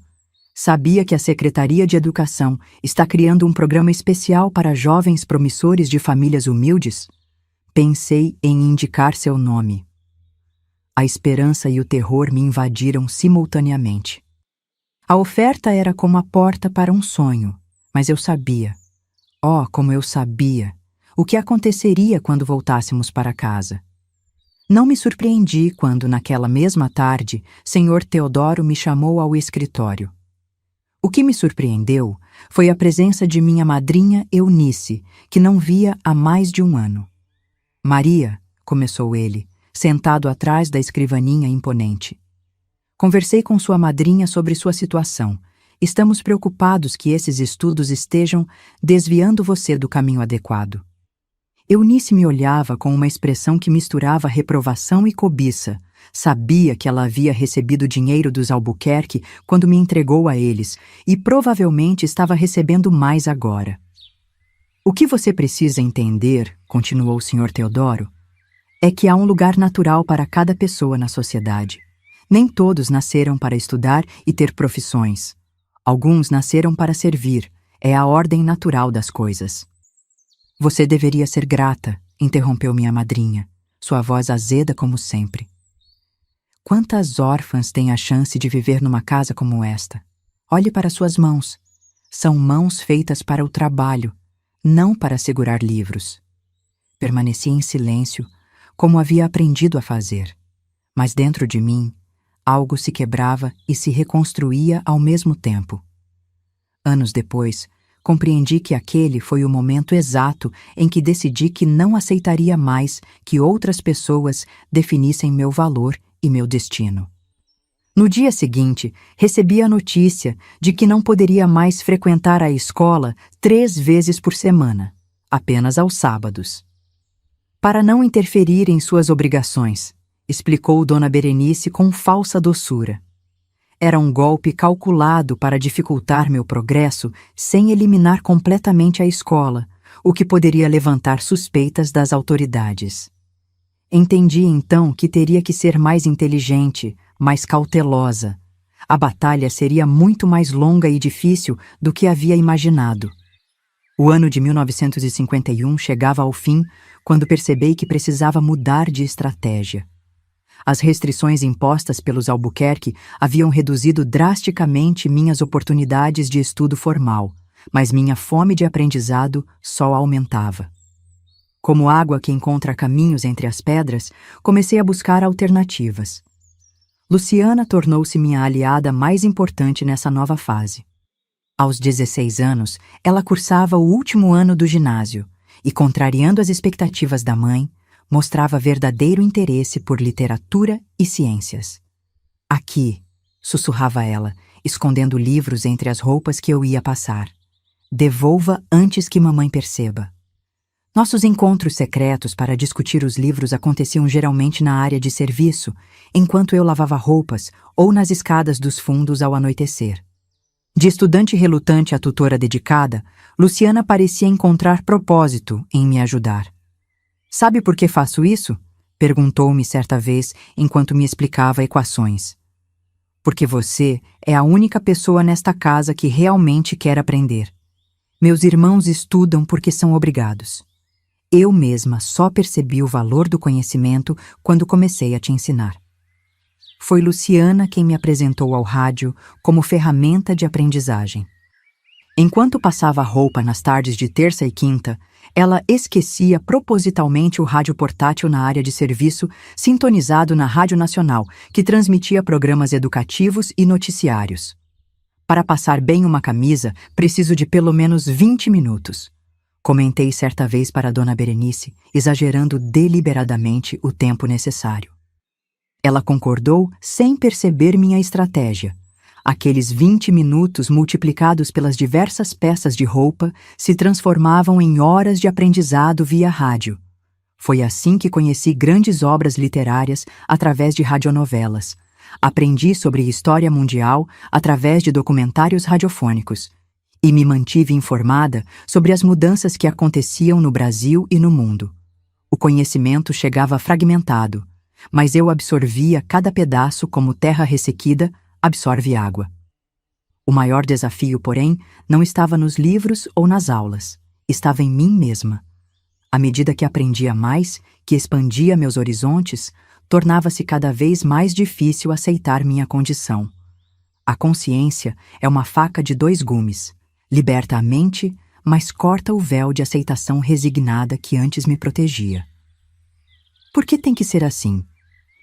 "Sabia que a Secretaria de Educação está criando um programa especial para jovens promissores de famílias humildes?" Pensei em indicar seu nome. A esperança e o terror me invadiram simultaneamente. A oferta era como a porta para um sonho, mas eu sabia. Oh, como eu sabia! O que aconteceria quando voltássemos para casa? Não me surpreendi quando, naquela mesma tarde, Sr. Teodoro me chamou ao escritório. O que me surpreendeu foi a presença de minha madrinha Eunice, que não via há mais de 1 ano. "Maria", começou ele, sentado atrás da escrivaninha imponente. "Conversei com sua madrinha sobre sua situação. Estamos preocupados que esses estudos estejam desviando você do caminho adequado." Eunice me olhava com uma expressão que misturava reprovação e cobiça. Sabia que ela havia recebido dinheiro dos Albuquerque quando me entregou a eles e provavelmente estava recebendo mais agora. "O que você precisa entender", continuou o Sr. Teodoro, "é que há um lugar natural para cada pessoa na sociedade. Nem todos nasceram para estudar e ter profissões. Alguns nasceram para servir. É a ordem natural das coisas." "Você deveria ser grata", interrompeu minha madrinha, sua voz azeda como sempre. "Quantas órfãs têm a chance de viver numa casa como esta? Olhe para suas mãos. São mãos feitas para o trabalho, não para segurar livros." Permaneci em silêncio, como havia aprendido a fazer. Mas dentro de mim, algo se quebrava e se reconstruía ao mesmo tempo. Anos depois, compreendi que aquele foi o momento exato em que decidi que não aceitaria mais que outras pessoas definissem meu valor e meu destino. No dia seguinte, recebi a notícia de que não poderia mais frequentar a escola 3 vezes por semana, apenas aos sábados. Para não interferir em suas obrigações, explicou Dona Berenice com falsa doçura. Era um golpe calculado para dificultar meu progresso sem eliminar completamente a escola, o que poderia levantar suspeitas das autoridades. Entendi então que teria que ser mais inteligente, mais cautelosa. A batalha seria muito mais longa e difícil do que havia imaginado. O ano de 1951 chegava ao fim quando percebi que precisava mudar de estratégia. As restrições impostas pelos Albuquerque haviam reduzido drasticamente minhas oportunidades de estudo formal, mas minha fome de aprendizado só aumentava. Como água que encontra caminhos entre as pedras, comecei a buscar alternativas. Luciana tornou-se minha aliada mais importante nessa nova fase. Aos 16 anos, ela cursava o último ano do ginásio e, contrariando as expectativas da mãe, mostrava verdadeiro interesse por literatura e ciências. Aqui, sussurrava ela, escondendo livros entre as roupas que eu ia passar. Devolva antes que mamãe perceba. Nossos encontros secretos para discutir os livros aconteciam geralmente na área de serviço, enquanto eu lavava roupas ou nas escadas dos fundos ao anoitecer. De estudante relutante a tutora dedicada, Luciana parecia encontrar propósito em me ajudar. Sabe por que faço isso? Perguntou-me certa vez enquanto me explicava equações. Porque você é a única pessoa nesta casa que realmente quer aprender. Meus irmãos estudam porque são obrigados. Eu mesma só percebi o valor do conhecimento quando comecei a te ensinar. Foi Luciana quem me apresentou ao rádio como ferramenta de aprendizagem. Enquanto passava roupa nas tardes de terça e quinta, ela esquecia propositalmente o rádio portátil na área de serviço, sintonizado na Rádio Nacional, que transmitia programas educativos e noticiários. Para passar bem uma camisa, preciso de pelo menos 20 minutos. Comentei certa vez para Dona Berenice, exagerando deliberadamente o tempo necessário. Ela concordou sem perceber minha estratégia. Aqueles 20 minutos multiplicados pelas diversas peças de roupa se transformavam em horas de aprendizado via rádio. Foi assim que conheci grandes obras literárias através de radionovelas. Aprendi sobre história mundial através de documentários radiofônicos. E me mantive informada sobre as mudanças que aconteciam no Brasil e no mundo. O conhecimento chegava fragmentado, mas eu absorvia cada pedaço como terra ressequida absorve água. O maior desafio, porém, não estava nos livros ou nas aulas, estava em mim mesma. À medida que aprendia mais, que expandia meus horizontes, tornava-se cada vez mais difícil aceitar minha condição. A consciência é uma faca de 2 gumes. Liberta a mente, mas corta o véu de aceitação resignada que antes me protegia. Por que tem que ser assim?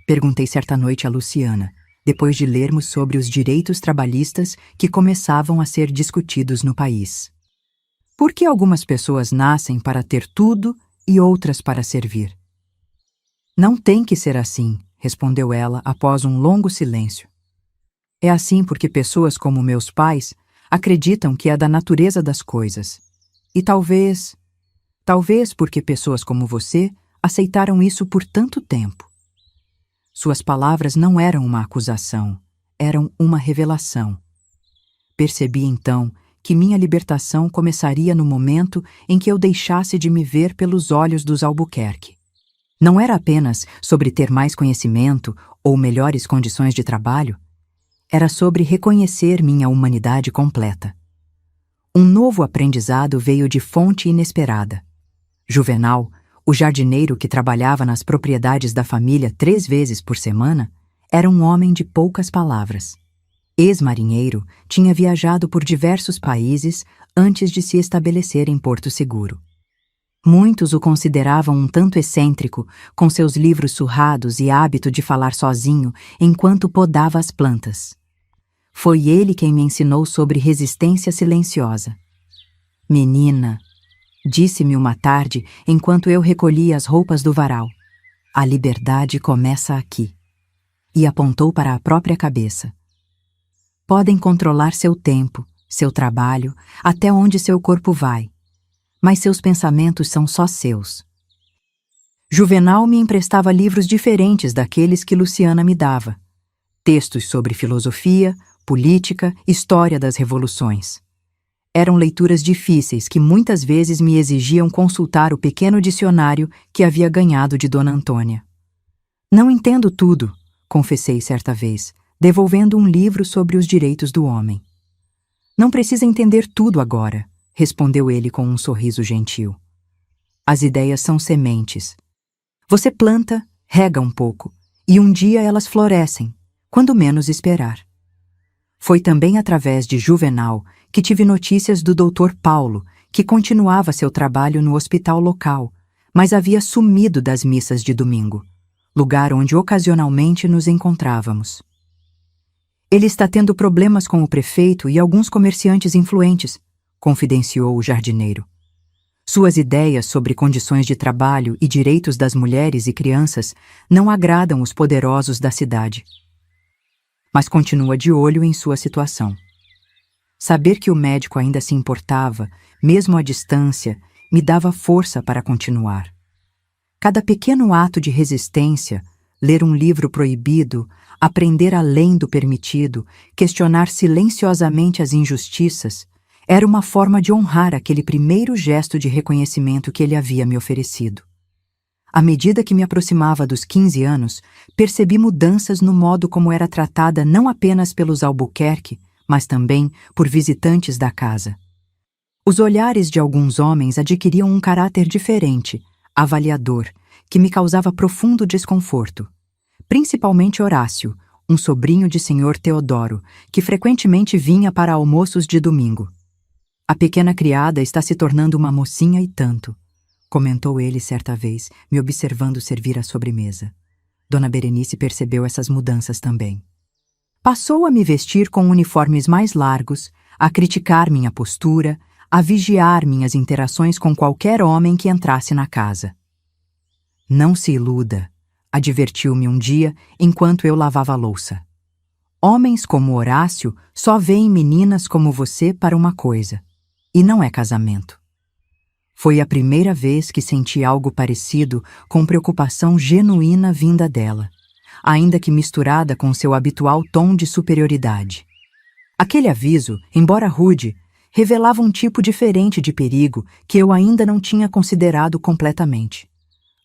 Perguntei certa noite a Luciana, depois de lermos sobre os direitos trabalhistas que começavam a ser discutidos no país. Por que algumas pessoas nascem para ter tudo e outras para servir? Não tem que ser assim, respondeu ela após um longo silêncio. É assim porque pessoas como meus pais acreditam que é da natureza das coisas. E talvez porque pessoas como você aceitaram isso por tanto tempo. Suas palavras não eram uma acusação, eram uma revelação. Percebi então que minha libertação começaria no momento em que eu deixasse de me ver pelos olhos dos Albuquerque. Não era apenas sobre ter mais conhecimento ou melhores condições de trabalho, era sobre reconhecer minha humanidade completa. Um novo aprendizado veio de fonte inesperada. Juvenal, o jardineiro que trabalhava nas propriedades da família 3 vezes por semana, era um homem de poucas palavras. Ex-marinheiro, tinha viajado por diversos países antes de se estabelecer em Porto Seguro. Muitos o consideravam um tanto excêntrico, com seus livros surrados e hábito de falar sozinho enquanto podava as plantas. Foi ele quem me ensinou sobre resistência silenciosa. Menina, disse-me uma tarde enquanto eu recolhia as roupas do varal, a liberdade começa aqui. E apontou para a própria cabeça. Podem controlar seu tempo, seu trabalho, até onde seu corpo vai, mas seus pensamentos são só seus. Juvenal me emprestava livros diferentes daqueles que Luciana me dava. Textos sobre filosofia, política, história das revoluções. Eram leituras difíceis que muitas vezes me exigiam consultar o pequeno dicionário que havia ganhado de Dona Antônia. Não entendo tudo, confessei certa vez, devolvendo um livro sobre os direitos do homem. Não precisa entender tudo agora, respondeu ele com um sorriso gentil. As ideias são sementes. Você planta, rega um pouco, e um dia elas florescem, quando menos esperar. Foi também através de Juvenal que tive notícias do Dr. Paulo, que continuava seu trabalho no hospital local, mas havia sumido das missas de domingo, lugar onde ocasionalmente nos encontrávamos. Ele está tendo problemas com o prefeito e alguns comerciantes influentes, confidenciou o jardineiro. Suas ideias sobre condições de trabalho e direitos das mulheres e crianças não agradam os poderosos da cidade. Mas continua de olho em sua situação. Saber que o médico ainda se importava, mesmo à distância, me dava força para continuar. Cada pequeno ato de resistência, ler um livro proibido, aprender além do permitido, questionar silenciosamente as injustiças, era uma forma de honrar aquele primeiro gesto de reconhecimento que ele havia me oferecido. À medida que me aproximava dos 15 anos, percebi mudanças no modo como era tratada não apenas pelos Albuquerque, mas também por visitantes da casa. Os olhares de alguns homens adquiriam um caráter diferente, avaliador, que me causava profundo desconforto. Principalmente Horácio, um sobrinho de Sr. Teodoro, que frequentemente vinha para almoços de domingo. A pequena criada está se tornando uma mocinha e tanto, comentou ele certa vez, me observando servir a sobremesa. Dona Berenice percebeu essas mudanças também. Passou a me vestir com uniformes mais largos, a criticar minha postura, a vigiar minhas interações com qualquer homem que entrasse na casa. Não se iluda, advertiu-me um dia enquanto eu lavava a louça. Homens como Horácio só veem meninas como você para uma coisa, e não é casamento. Foi a primeira vez que senti algo parecido com preocupação genuína vinda dela, ainda que misturada com seu habitual tom de superioridade. Aquele aviso, embora rude, revelava um tipo diferente de perigo que eu ainda não tinha considerado completamente.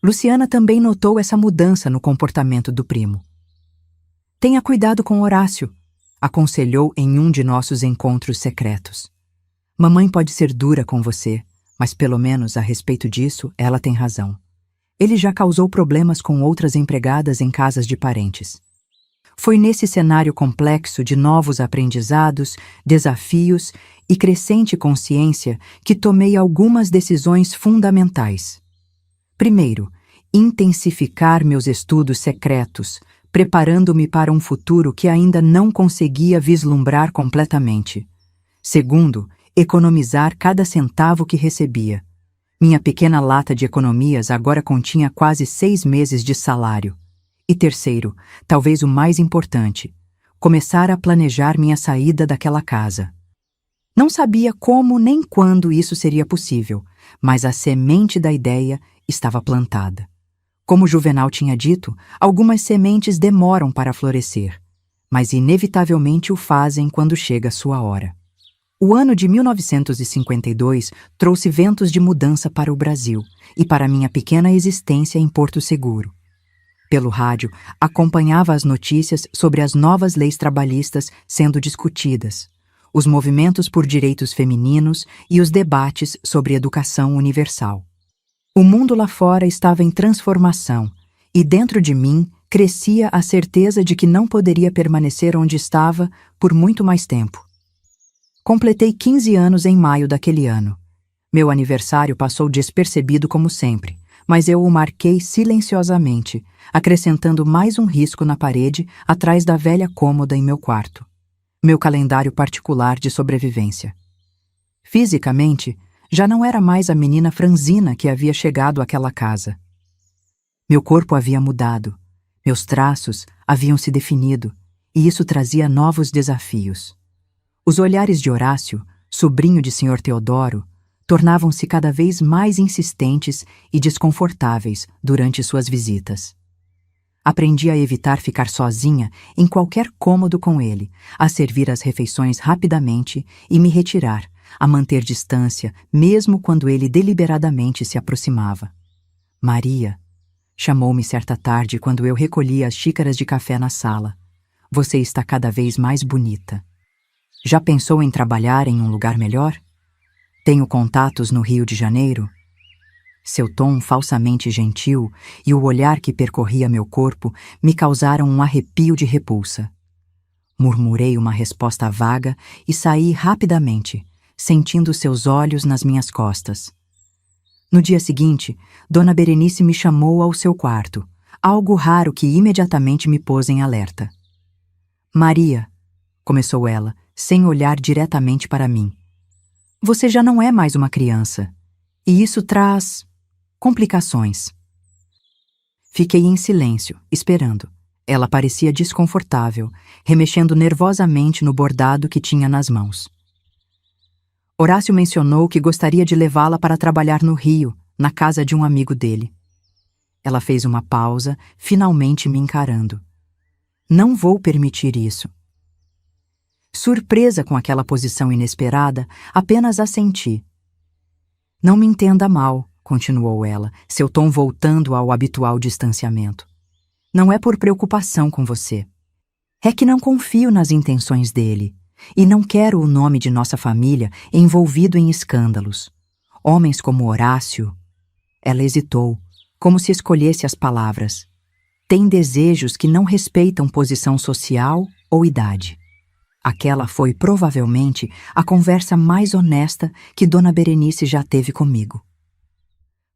Luciana também notou essa mudança no comportamento do primo. Tenha cuidado com Horácio, aconselhou em um de nossos encontros secretos. Mamãe pode ser dura com você, mas pelo menos a respeito disso ela tem razão. Ele já causou problemas com outras empregadas em casas de parentes. Foi nesse cenário complexo de novos aprendizados, desafios e crescente consciência que tomei algumas decisões fundamentais. Primeiro, intensificar meus estudos secretos, preparando-me para um futuro que ainda não conseguia vislumbrar completamente. Segundo, economizar cada centavo que recebia. Minha pequena lata de economias agora continha quase 6 meses de salário. E terceiro, talvez o mais importante, começar a planejar minha saída daquela casa. Não sabia como nem quando isso seria possível, mas a semente da ideia estava plantada. Como Juvenal tinha dito, algumas sementes demoram para florescer, mas inevitavelmente o fazem quando chega a sua hora. O ano de 1952 trouxe ventos de mudança para o Brasil e para minha pequena existência em Porto Seguro. Pelo rádio, acompanhava as notícias sobre as novas leis trabalhistas sendo discutidas, os movimentos por direitos femininos e os debates sobre educação universal. O mundo lá fora estava em transformação e dentro de mim crescia a certeza de que não poderia permanecer onde estava por muito mais tempo. Completei 15 anos em maio daquele ano. Meu aniversário passou despercebido como sempre, mas eu o marquei silenciosamente, acrescentando mais um risco na parede atrás da velha cômoda em meu quarto. Meu calendário particular de sobrevivência. Fisicamente, já não era mais a menina franzina que havia chegado àquela casa. Meu corpo havia mudado, meus traços haviam se definido, e isso trazia novos desafios. Os olhares de Horácio, sobrinho de Sr. Teodoro, tornavam-se cada vez mais insistentes e desconfortáveis durante suas visitas. Aprendi a evitar ficar sozinha em qualquer cômodo com ele, a servir as refeições rapidamente e me retirar, a manter distância, mesmo quando ele deliberadamente se aproximava. Maria, chamou-me certa tarde quando eu recolhia as xícaras de café na sala. Você está cada vez mais bonita. Já pensou em trabalhar em um lugar melhor? Tenho contatos no Rio de Janeiro? Seu tom falsamente gentil e o olhar que percorria meu corpo me causaram um arrepio de repulsa. Murmurei uma resposta vaga e saí rapidamente, sentindo seus olhos nas minhas costas. No dia seguinte, Dona Berenice me chamou ao seu quarto, algo raro que imediatamente me pôs em alerta. Maria, começou ela, sem olhar diretamente para mim. Você já não é mais uma criança, e isso traz complicações. Fiquei em silêncio, esperando. Ela parecia desconfortável, remexendo nervosamente no bordado que tinha nas mãos. Horácio mencionou que gostaria de levá-la para trabalhar no Rio, na casa de um amigo dele. Ela fez uma pausa, finalmente me encarando. Não vou permitir isso. Surpresa com aquela posição inesperada, apenas assenti. Não me entenda mal, continuou ela, seu tom voltando ao habitual distanciamento. Não é por preocupação com você. É que não confio nas intenções dele, e não quero o nome de nossa família envolvido em escândalos. Homens como Horácio... Ela hesitou, como se escolhesse as palavras. Têm desejos que não respeitam posição social ou idade. Aquela foi, provavelmente, a conversa mais honesta que Dona Berenice já teve comigo.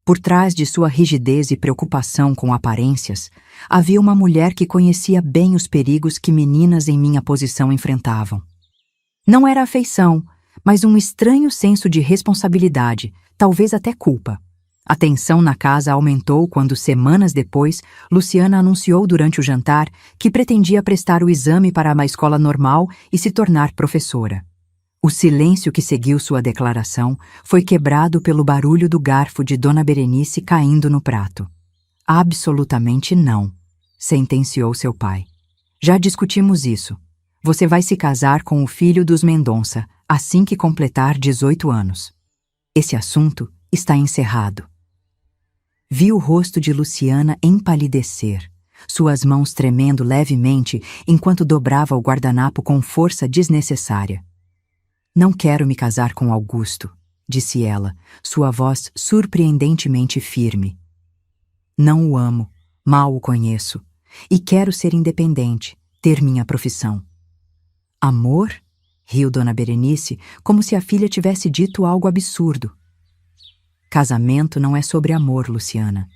Por trás de sua rigidez e preocupação com aparências, havia uma mulher que conhecia bem os perigos que meninas em minha posição enfrentavam. Não era afeição, mas um estranho senso de responsabilidade, talvez até culpa. A tensão na casa aumentou quando, semanas depois, Luciana anunciou durante o jantar que pretendia prestar o exame para uma escola normal e se tornar professora. O silêncio que seguiu sua declaração foi quebrado pelo barulho do garfo de Dona Berenice caindo no prato. Absolutamente não, sentenciou seu pai. Já discutimos isso. Você vai se casar com o filho dos Mendonça assim que completar 18 anos. Esse assunto está encerrado. Vi o rosto de Luciana empalidecer, suas mãos tremendo levemente enquanto dobrava o guardanapo com força desnecessária. Não quero me casar com Augusto, disse ela, sua voz surpreendentemente firme. Não o amo, mal o conheço, e quero ser independente, ter minha profissão. Amor? Riu Dona Berenice, como se a filha tivesse dito algo absurdo. Casamento não é sobre amor, Luciana.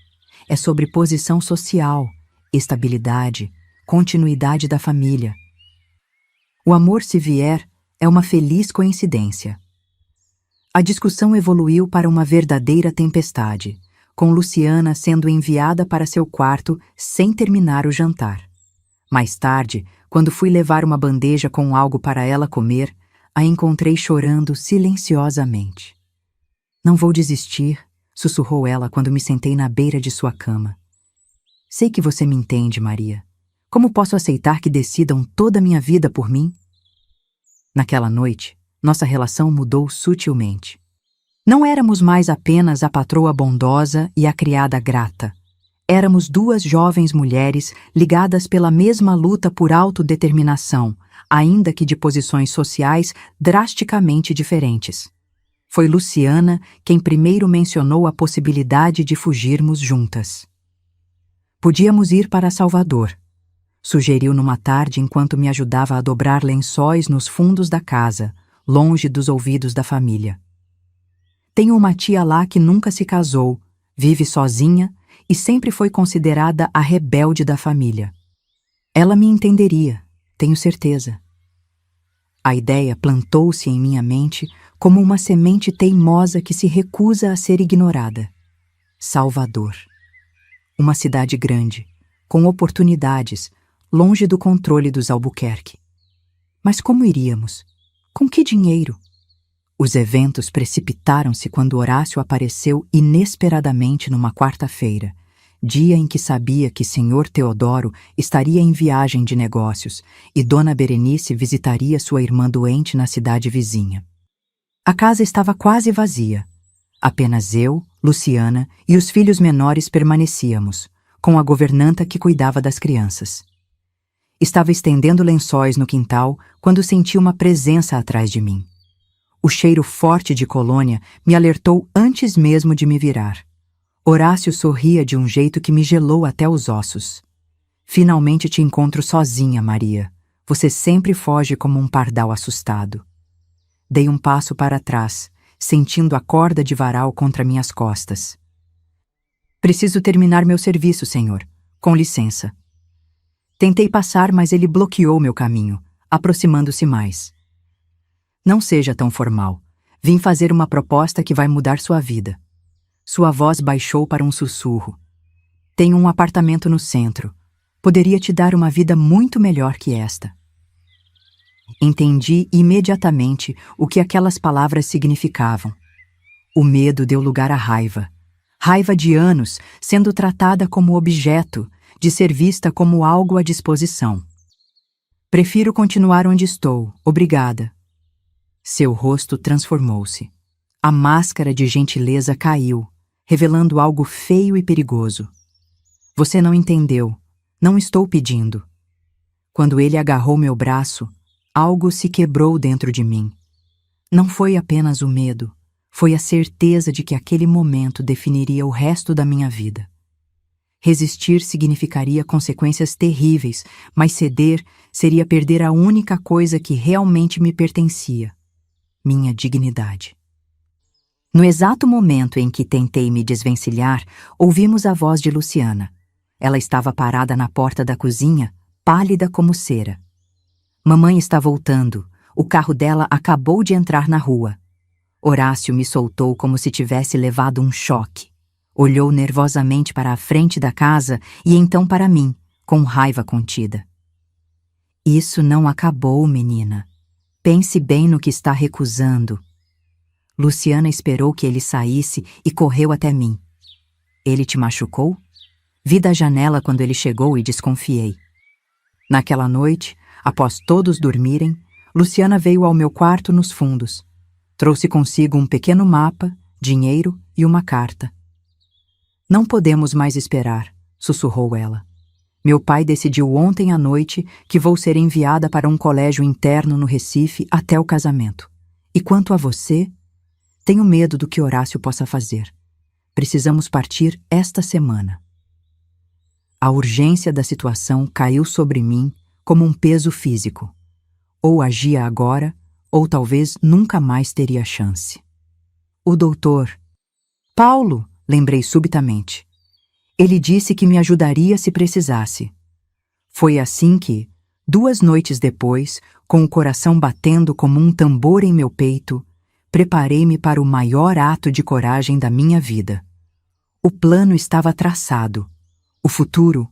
É sobre posição social, estabilidade, continuidade da família. O amor, se vier, é uma feliz coincidência. A discussão evoluiu para uma verdadeira tempestade, com Luciana sendo enviada para seu quarto sem terminar o jantar. Mais tarde, quando fui levar uma bandeja com algo para ela comer, a encontrei chorando silenciosamente. Não vou desistir, sussurrou ela quando me sentei na beira de sua cama. Sei que você me entende, Maria. Como posso aceitar que decidam toda a minha vida por mim? Naquela noite, nossa relação mudou sutilmente. Não éramos mais apenas a patroa bondosa e a criada grata. Éramos duas jovens mulheres ligadas pela mesma luta por autodeterminação, ainda que de posições sociais drasticamente diferentes. Foi Luciana quem primeiro mencionou a possibilidade de fugirmos juntas. Podíamos ir para Salvador, sugeriu numa tarde enquanto me ajudava a dobrar lençóis nos fundos da casa, longe dos ouvidos da família. Tenho uma tia lá que nunca se casou, vive sozinha e sempre foi considerada a rebelde da família. Ela me entenderia, tenho certeza. A ideia plantou-se em minha mente como uma semente teimosa que se recusa a ser ignorada. Salvador. Uma cidade grande, com oportunidades, longe do controle dos Albuquerque. Mas como iríamos? Com que dinheiro? Os eventos precipitaram-se quando Horácio apareceu inesperadamente numa quarta-feira, dia em que sabia que Sr. Teodoro estaria em viagem de negócios e Dona Berenice visitaria sua irmã doente na cidade vizinha. A casa estava quase vazia. Apenas eu, Luciana e os filhos menores permanecíamos, com a governanta que cuidava das crianças. Estava estendendo lençóis no quintal quando senti uma presença atrás de mim. O cheiro forte de colônia me alertou antes mesmo de me virar. Horácio sorria de um jeito que me gelou até os ossos. Finalmente te encontro sozinha, Maria. Você sempre foge como um pardal assustado. Dei um passo para trás, sentindo a corda de varal contra minhas costas. Preciso terminar meu serviço, senhor. Com licença. Tentei passar, mas ele bloqueou meu caminho, aproximando-se mais. Não seja tão formal. Vim fazer uma proposta que vai mudar sua vida. Sua voz baixou para um sussurro. Tenho um apartamento no centro. Poderia te dar uma vida muito melhor que esta. Entendi imediatamente o que aquelas palavras significavam. O medo deu lugar à raiva. Raiva de anos sendo tratada como objeto, de ser vista como algo à disposição. Prefiro continuar onde estou, obrigada. Seu rosto transformou-se. A máscara de gentileza caiu, revelando algo feio e perigoso. Você não entendeu. Não estou pedindo. Quando ele agarrou meu braço, algo se quebrou dentro de mim. Não foi apenas o medo, foi a certeza de que aquele momento definiria o resto da minha vida. Resistir significaria consequências terríveis, mas ceder seria perder a única coisa que realmente me pertencia: minha dignidade. No exato momento em que tentei me desvencilhar, ouvimos a voz de Luciana. Ela estava parada na porta da cozinha, pálida como cera. Mamãe está voltando. O carro dela acabou de entrar na rua. Horácio me soltou como se tivesse levado um choque. Olhou nervosamente para a frente da casa e então para mim, com raiva contida. Isso não acabou, menina. Pense bem no que está recusando. Luciana esperou que ele saísse e correu até mim. Ele te machucou? Vi da janela quando ele chegou e desconfiei. Naquela noite, após todos dormirem, Luciana veio ao meu quarto nos fundos. Trouxe consigo um pequeno mapa, dinheiro e uma carta. Não podemos mais esperar, sussurrou ela. Meu pai decidiu ontem à noite que vou ser enviada para um colégio interno no Recife até o casamento. E quanto a você, tenho medo do que Horácio possa fazer. Precisamos partir esta semana. A urgência da situação caiu sobre mim como um peso físico. Ou agia agora, ou talvez nunca mais teria chance. O doutor... Paulo, lembrei subitamente. Ele disse que me ajudaria se precisasse. Foi assim que, 2 noites depois, com o coração batendo como um tambor em meu peito, preparei-me para o maior ato de coragem da minha vida. O plano estava traçado, o futuro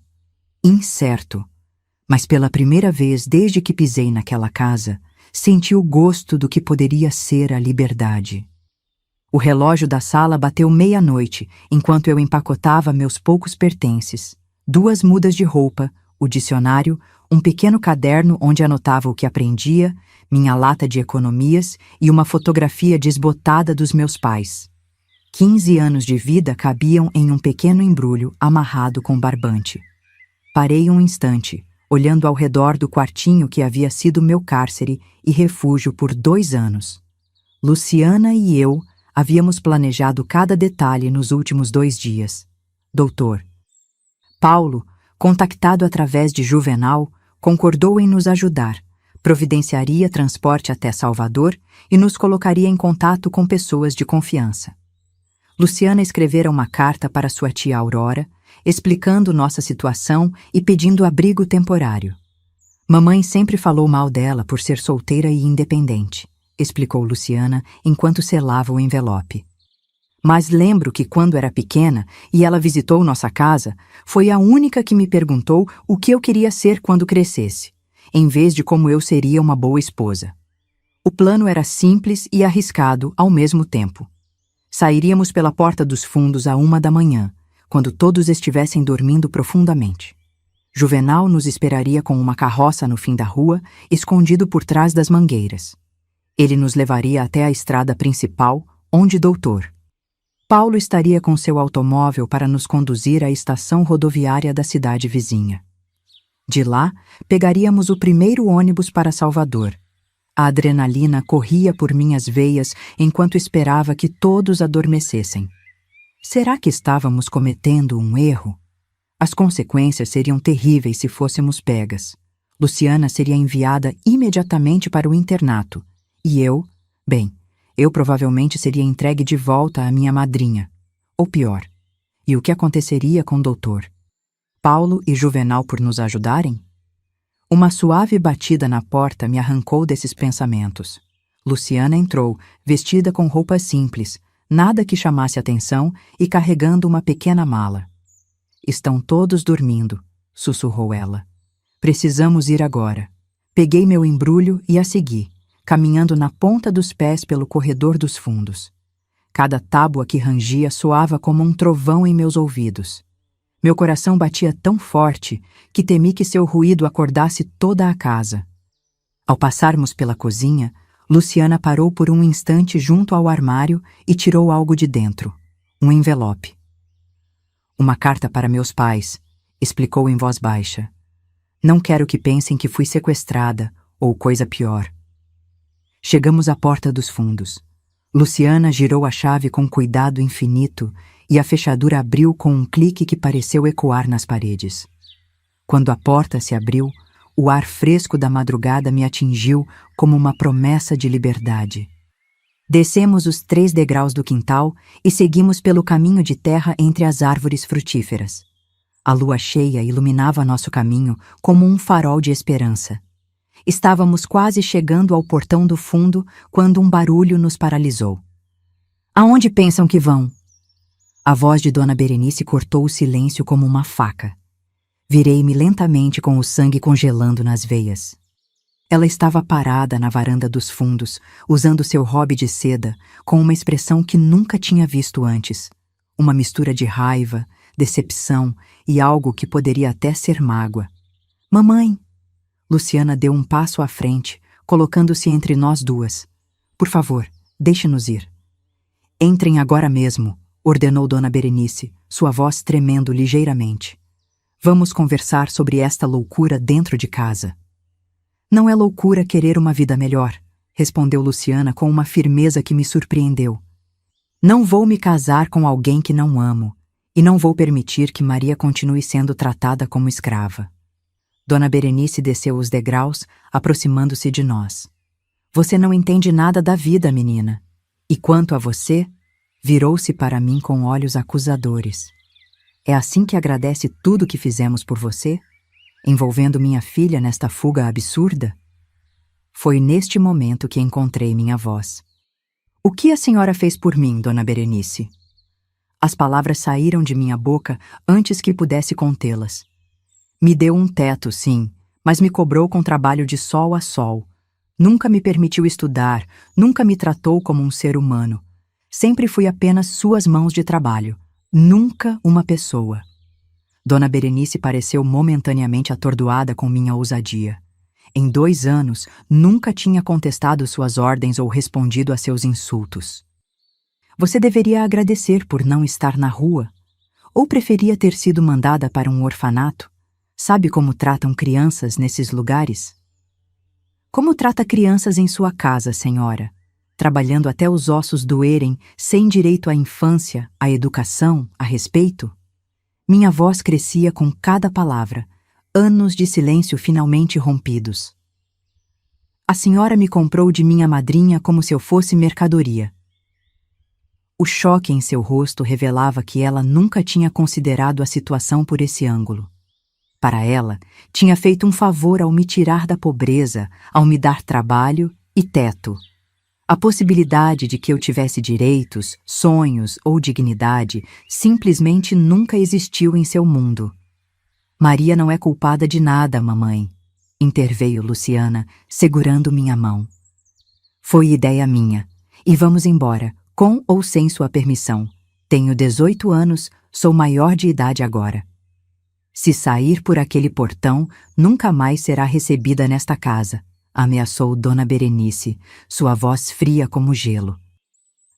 incerto, mas pela primeira vez desde que pisei naquela casa, senti o gosto do que poderia ser a liberdade. O relógio da sala bateu 00:30, enquanto eu empacotava meus poucos pertences, 2 mudas de roupa, o dicionário, um pequeno caderno onde anotava o que aprendia, minha lata de economias e uma fotografia desbotada dos meus pais. 15 anos de vida cabiam em um pequeno embrulho amarrado com barbante. Parei um instante, olhando ao redor do quartinho que havia sido meu cárcere e refúgio por 2 anos. Luciana e eu havíamos planejado cada detalhe nos últimos 2 dias. Doutor. Paulo, contactado através de Juvenal, concordou em nos ajudar, Providenciaria transporte até Salvador e nos colocaria em contato com pessoas de confiança. Luciana escrevera uma carta para sua tia Aurora, explicando nossa situação e pedindo abrigo temporário. Mamãe sempre falou mal dela por ser solteira e independente, explicou Luciana enquanto selava o envelope. Mas lembro que quando era pequena e ela visitou nossa casa, foi a única que me perguntou o que eu queria ser quando crescesse, em vez de como eu seria uma boa esposa. O plano era simples e arriscado ao mesmo tempo. Sairíamos pela porta dos fundos à 1 da manhã, quando todos estivessem dormindo profundamente. Juvenal nos esperaria com uma carroça no fim da rua, escondido por trás das mangueiras. Ele nos levaria até a estrada principal, onde Doutor Paulo estaria com seu automóvel para nos conduzir à estação rodoviária da cidade vizinha. De lá, pegaríamos o primeiro ônibus para Salvador. A adrenalina corria por minhas veias enquanto esperava que todos adormecessem. Será que estávamos cometendo um erro? As consequências seriam terríveis se fôssemos pegas. Luciana seria enviada imediatamente para o internato. E eu provavelmente seria entregue de volta à minha madrinha. Ou pior. E o que aconteceria com o doutor Paulo e Juvenal por nos ajudarem? Uma suave batida na porta me arrancou desses pensamentos. Luciana entrou, vestida com roupas simples, nada que chamasse atenção e carregando uma pequena mala. Estão todos dormindo, sussurrou ela. Precisamos ir agora. Peguei meu embrulho e a segui, caminhando na ponta dos pés pelo corredor dos fundos. Cada tábua que rangia soava como um trovão em meus ouvidos. Meu coração batia tão forte que temi que seu ruído acordasse toda a casa. Ao passarmos pela cozinha, Luciana parou por um instante junto ao armário e tirou algo de dentro. Um envelope. Uma carta para meus pais, explicou em voz baixa. Não quero que pensem que fui sequestrada ou coisa pior. Chegamos à porta dos fundos. Luciana girou a chave com cuidado infinito e a fechadura abriu com um clique que pareceu ecoar nas paredes. Quando a porta se abriu, o ar fresco da madrugada me atingiu como uma promessa de liberdade. Descemos os 3 degraus do quintal e seguimos pelo caminho de terra entre as árvores frutíferas. A lua cheia iluminava nosso caminho como um farol de esperança. Estávamos quase chegando ao portão do fundo quando um barulho nos paralisou. Aonde pensam que vão? A voz de Dona Berenice cortou o silêncio como uma faca. Virei-me lentamente com o sangue congelando nas veias. Ela estava parada na varanda dos fundos, usando seu robe de seda, com uma expressão que nunca tinha visto antes. Uma mistura de raiva, decepção e algo que poderia até ser mágoa. Mamãe! Luciana deu um passo à frente, colocando-se entre nós duas. Por favor, deixe-nos ir. Entrem agora mesmo, ordenou Dona Berenice, sua voz tremendo ligeiramente. Vamos conversar sobre esta loucura dentro de casa. Não é loucura querer uma vida melhor, respondeu Luciana com uma firmeza que me surpreendeu. Não vou me casar com alguém que não amo, e não vou permitir que Maria continue sendo tratada como escrava. Dona Berenice desceu os degraus, aproximando-se de nós. Você não entende nada da vida, menina. E quanto a você, virou-se para mim com olhos acusadores. É assim que agradece tudo que fizemos por você? Envolvendo minha filha nesta fuga absurda? Foi neste momento que encontrei minha voz. O que a senhora fez por mim, Dona Berenice? As palavras saíram de minha boca antes que pudesse contê-las. Me deu um teto, sim, mas me cobrou com trabalho de sol a sol. Nunca me permitiu estudar, nunca me tratou como um ser humano. Sempre fui apenas suas mãos de trabalho, nunca uma pessoa. Dona Berenice pareceu momentaneamente atordoada com minha ousadia. Em 2 anos, nunca tinha contestado suas ordens ou respondido a seus insultos. Você deveria agradecer por não estar na rua. Ou preferia ter sido mandada para um orfanato? Sabe como tratam crianças nesses lugares? Como trata crianças em sua casa, senhora? Trabalhando até os ossos doerem, sem direito à infância, à educação, a respeito? Minha voz crescia com cada palavra, anos de silêncio finalmente rompidos. A senhora me comprou de minha madrinha como se eu fosse mercadoria. O choque em seu rosto revelava que ela nunca tinha considerado a situação por esse ângulo. Para ela, tinha feito um favor ao me tirar da pobreza, ao me dar trabalho e teto. A possibilidade de que eu tivesse direitos, sonhos ou dignidade simplesmente nunca existiu em seu mundo. Maria não é culpada de nada, mamãe, interveio Luciana, segurando minha mão. Foi ideia minha, e vamos embora, com ou sem sua permissão. Tenho 18 anos, sou maior de idade agora. Se sair por aquele portão, nunca mais será recebida nesta casa, ameaçou Dona Berenice, sua voz fria como gelo.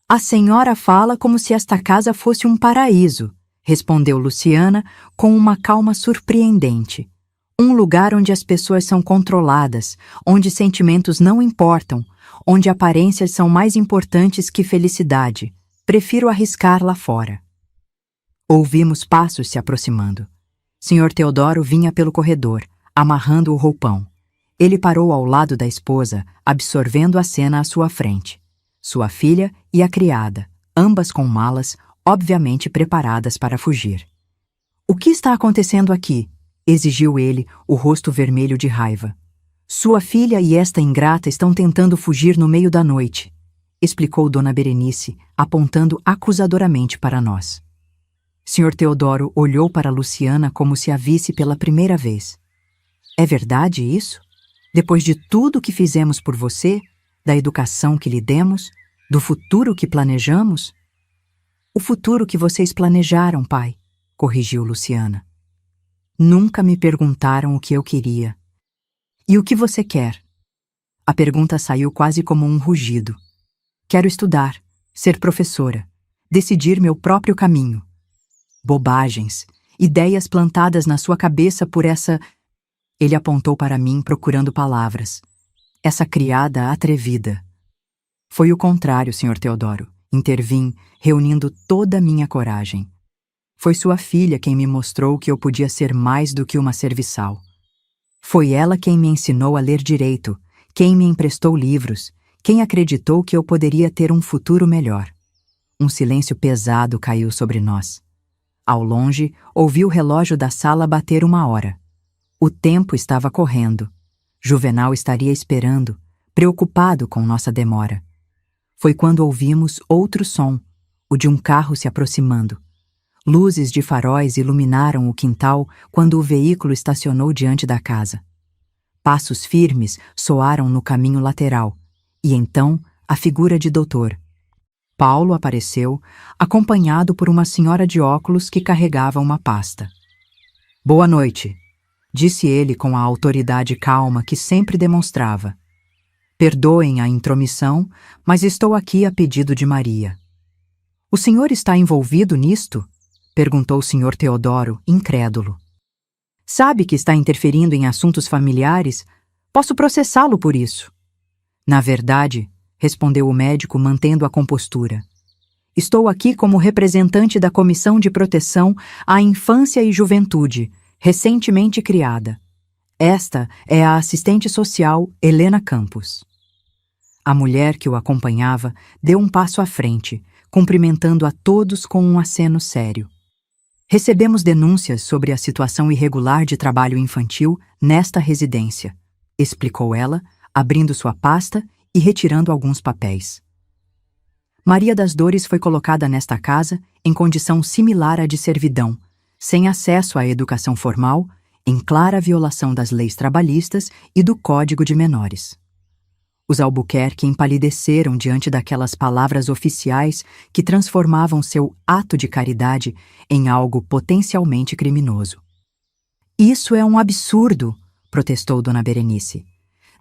A senhora fala como se esta casa fosse um paraíso, respondeu Luciana com uma calma surpreendente. Um lugar onde as pessoas são controladas, onde sentimentos não importam, onde aparências são mais importantes que felicidade. Prefiro arriscar lá fora. Ouvimos passos se aproximando. Sr. Teodoro vinha pelo corredor, amarrando o roupão. Ele parou ao lado da esposa, absorvendo a cena à sua frente. Sua filha e a criada, ambas com malas, obviamente preparadas para fugir. O que está acontecendo aqui? Exigiu ele, o rosto vermelho de raiva. Sua filha e esta ingrata estão tentando fugir no meio da noite, explicou Dona Berenice, apontando acusadoramente para nós. Sr. Teodoro olhou para Luciana como se a visse pela primeira vez. É verdade isso? Depois de tudo que fizemos por você, da educação que lhe demos, do futuro que planejamos? O futuro que vocês planejaram, pai, corrigiu Luciana. Nunca me perguntaram o que eu queria. E o que você quer? A pergunta saiu quase como um rugido. Quero estudar, ser professora, decidir meu próprio caminho. Bobagens, ideias plantadas na sua cabeça por essa... Ele apontou para mim procurando palavras. Essa criada atrevida. Foi o contrário, Sr. Teodoro. Intervim, reunindo toda a minha coragem. Foi sua filha quem me mostrou que eu podia ser mais do que uma serviçal. Foi ela quem me ensinou a ler direito, quem me emprestou livros, quem acreditou que eu poderia ter um futuro melhor. Um silêncio pesado caiu sobre nós. Ao longe, ouvi o relógio da sala bater 1 hora. O tempo estava correndo. Juvenal estaria esperando, preocupado com nossa demora. Foi quando ouvimos outro som, o de um carro se aproximando. Luzes de faróis iluminaram o quintal quando o veículo estacionou diante da casa. Passos firmes soaram no caminho lateral, e então a figura de doutor. Paulo apareceu, acompanhado por uma senhora de óculos que carregava uma pasta. Boa noite, disse ele com a autoridade calma que sempre demonstrava. Perdoem a intromissão, mas estou aqui a pedido de Maria. O senhor está envolvido nisto? Perguntou o Sr. Teodoro, incrédulo. Sabe que está interferindo em assuntos familiares? Posso processá-lo por isso. Na verdade, respondeu o médico mantendo a compostura. Estou aqui como representante da Comissão de Proteção à Infância e Juventude, recentemente criada. Esta é a assistente social Helena Campos. A mulher que o acompanhava deu um passo à frente, cumprimentando a todos com um aceno sério. Recebemos denúncias sobre a situação irregular de trabalho infantil nesta residência, explicou ela, abrindo sua pasta e retirando alguns papéis. Maria das Dores foi colocada nesta casa em condição similar à de servidão, sem acesso à educação formal, em clara violação das leis trabalhistas e do Código de Menores. Os Albuquerque empalideceram diante daquelas palavras oficiais que transformavam seu ato de caridade em algo potencialmente criminoso. Isso é um absurdo, protestou Dona Berenice.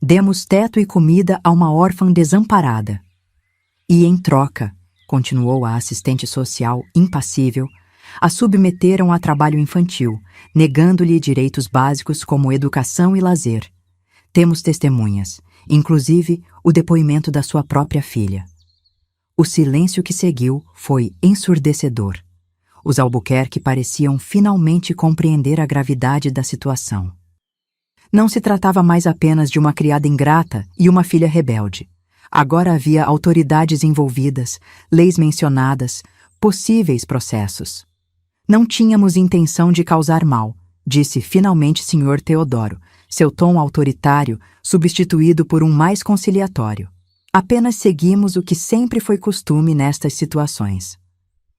Demos teto e comida a uma órfã desamparada. E, em troca, continuou a assistente social impassível, a submeteram a trabalho infantil, negando-lhe direitos básicos como educação e lazer. Temos testemunhas, inclusive o depoimento da sua própria filha. O silêncio que seguiu foi ensurdecedor. Os Albuquerque pareciam finalmente compreender a gravidade da situação. Não se tratava mais apenas de uma criada ingrata e uma filha rebelde. Agora havia autoridades envolvidas, leis mencionadas, possíveis processos. Não tínhamos intenção de causar mal, disse finalmente Sr. Teodoro, seu tom autoritário substituído por um mais conciliatório. Apenas seguimos o que sempre foi costume nestas situações.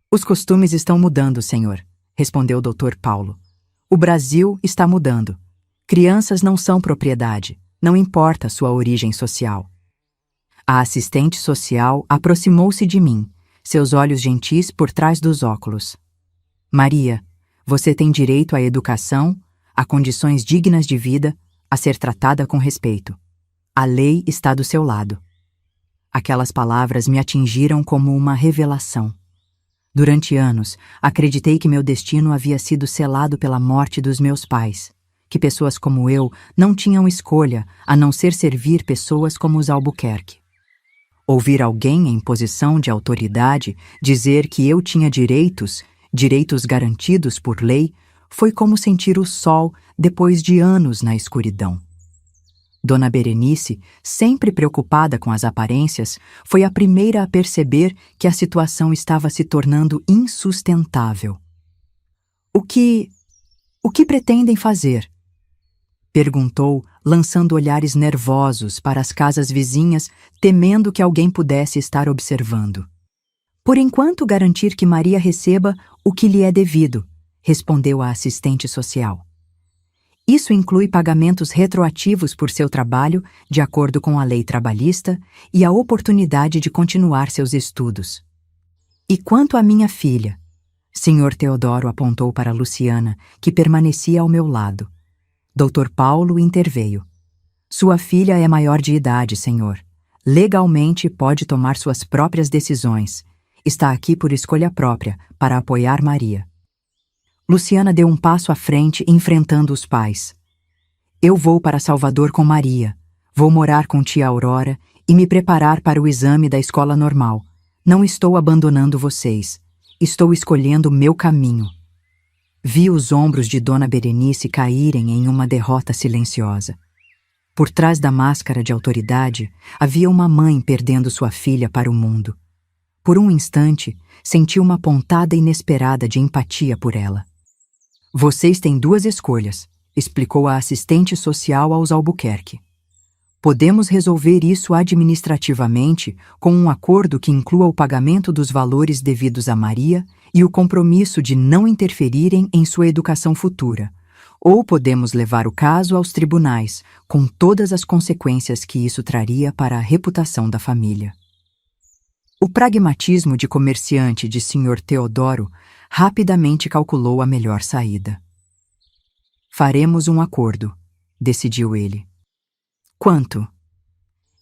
Os costumes estão mudando, senhor, respondeu o Dr. Paulo. O Brasil está mudando. Crianças não são propriedade, não importa sua origem social. A assistente social aproximou-se de mim, seus olhos gentis por trás dos óculos. Maria, você tem direito à educação, a condições dignas de vida, a ser tratada com respeito. A lei está do seu lado. Aquelas palavras me atingiram como uma revelação. Durante anos, acreditei que meu destino havia sido selado pela morte dos meus pais, que pessoas como eu não tinham escolha a não ser servir pessoas como os Albuquerque. Ouvir alguém em posição de autoridade dizer que eu tinha direitos garantidos por lei, foi como sentir o sol depois de anos na escuridão. Dona Berenice, sempre preocupada com as aparências, foi a primeira a perceber que a situação estava se tornando insustentável. O que pretendem fazer? Perguntou, lançando olhares nervosos para as casas vizinhas, temendo que alguém pudesse estar observando. Por enquanto, garantir que Maria receba o que lhe é devido, respondeu a assistente social. Isso inclui pagamentos retroativos por seu trabalho, de acordo com a lei trabalhista, e a oportunidade de continuar seus estudos. E quanto à minha filha? Sr. Teodoro apontou para Luciana, que permanecia ao meu lado. Dr. Paulo interveio. Sua filha é maior de idade, senhor. Legalmente pode tomar suas próprias decisões. Está aqui por escolha própria, para apoiar Maria. Luciana deu um passo à frente, enfrentando os pais. Eu vou para Salvador com Maria. Vou morar com tia Aurora e me preparar para o exame da escola normal. Não estou abandonando vocês. Estou escolhendo o meu caminho. Vi os ombros de Dona Berenice caírem em uma derrota silenciosa. Por trás da máscara de autoridade, havia uma mãe perdendo sua filha para o mundo. Por um instante, senti uma pontada inesperada de empatia por ela. Vocês têm duas escolhas, explicou a assistente social aos Albuquerque. Podemos resolver isso administrativamente com um acordo que inclua o pagamento dos valores devidos a Maria e o compromisso de não interferirem em sua educação futura. Ou podemos levar o caso aos tribunais, com todas as consequências que isso traria para a reputação da família. O pragmatismo de comerciante de Sr. Teodoro rapidamente calculou a melhor saída. Faremos um acordo, decidiu ele. Quanto?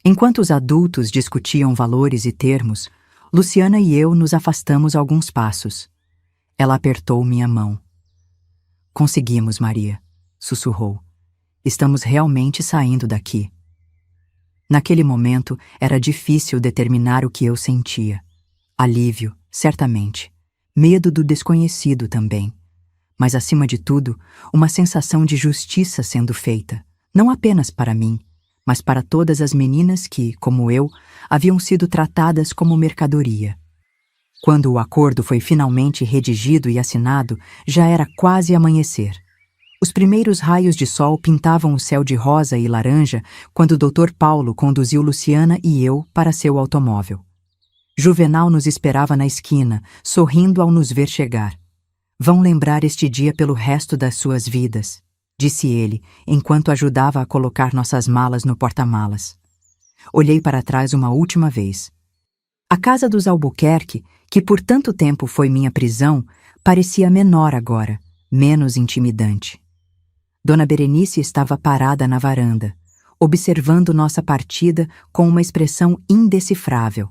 Enquanto os adultos discutiam valores e termos, Luciana e eu nos afastamos alguns passos. Ela apertou minha mão. Conseguimos, Maria, sussurrou. Estamos realmente saindo daqui. Naquele momento, era difícil determinar o que eu sentia. Alívio, certamente. Medo do desconhecido também. Mas, acima de tudo, uma sensação de justiça sendo feita, não apenas para mim, mas para todas as meninas que, como eu, haviam sido tratadas como mercadoria. Quando o acordo foi finalmente redigido e assinado, já era quase amanhecer. Os primeiros raios de sol pintavam o céu de rosa e laranja quando o Dr. Paulo conduziu Luciana e eu para seu automóvel. Juvenal nos esperava na esquina, sorrindo ao nos ver chegar. Vão lembrar este dia pelo resto das suas vidas, disse ele, enquanto ajudava a colocar nossas malas no porta-malas. Olhei para trás uma última vez. A casa dos Albuquerque, que por tanto tempo foi minha prisão, parecia menor agora, menos intimidante. Dona Berenice estava parada na varanda, observando nossa partida com uma expressão indecifrável.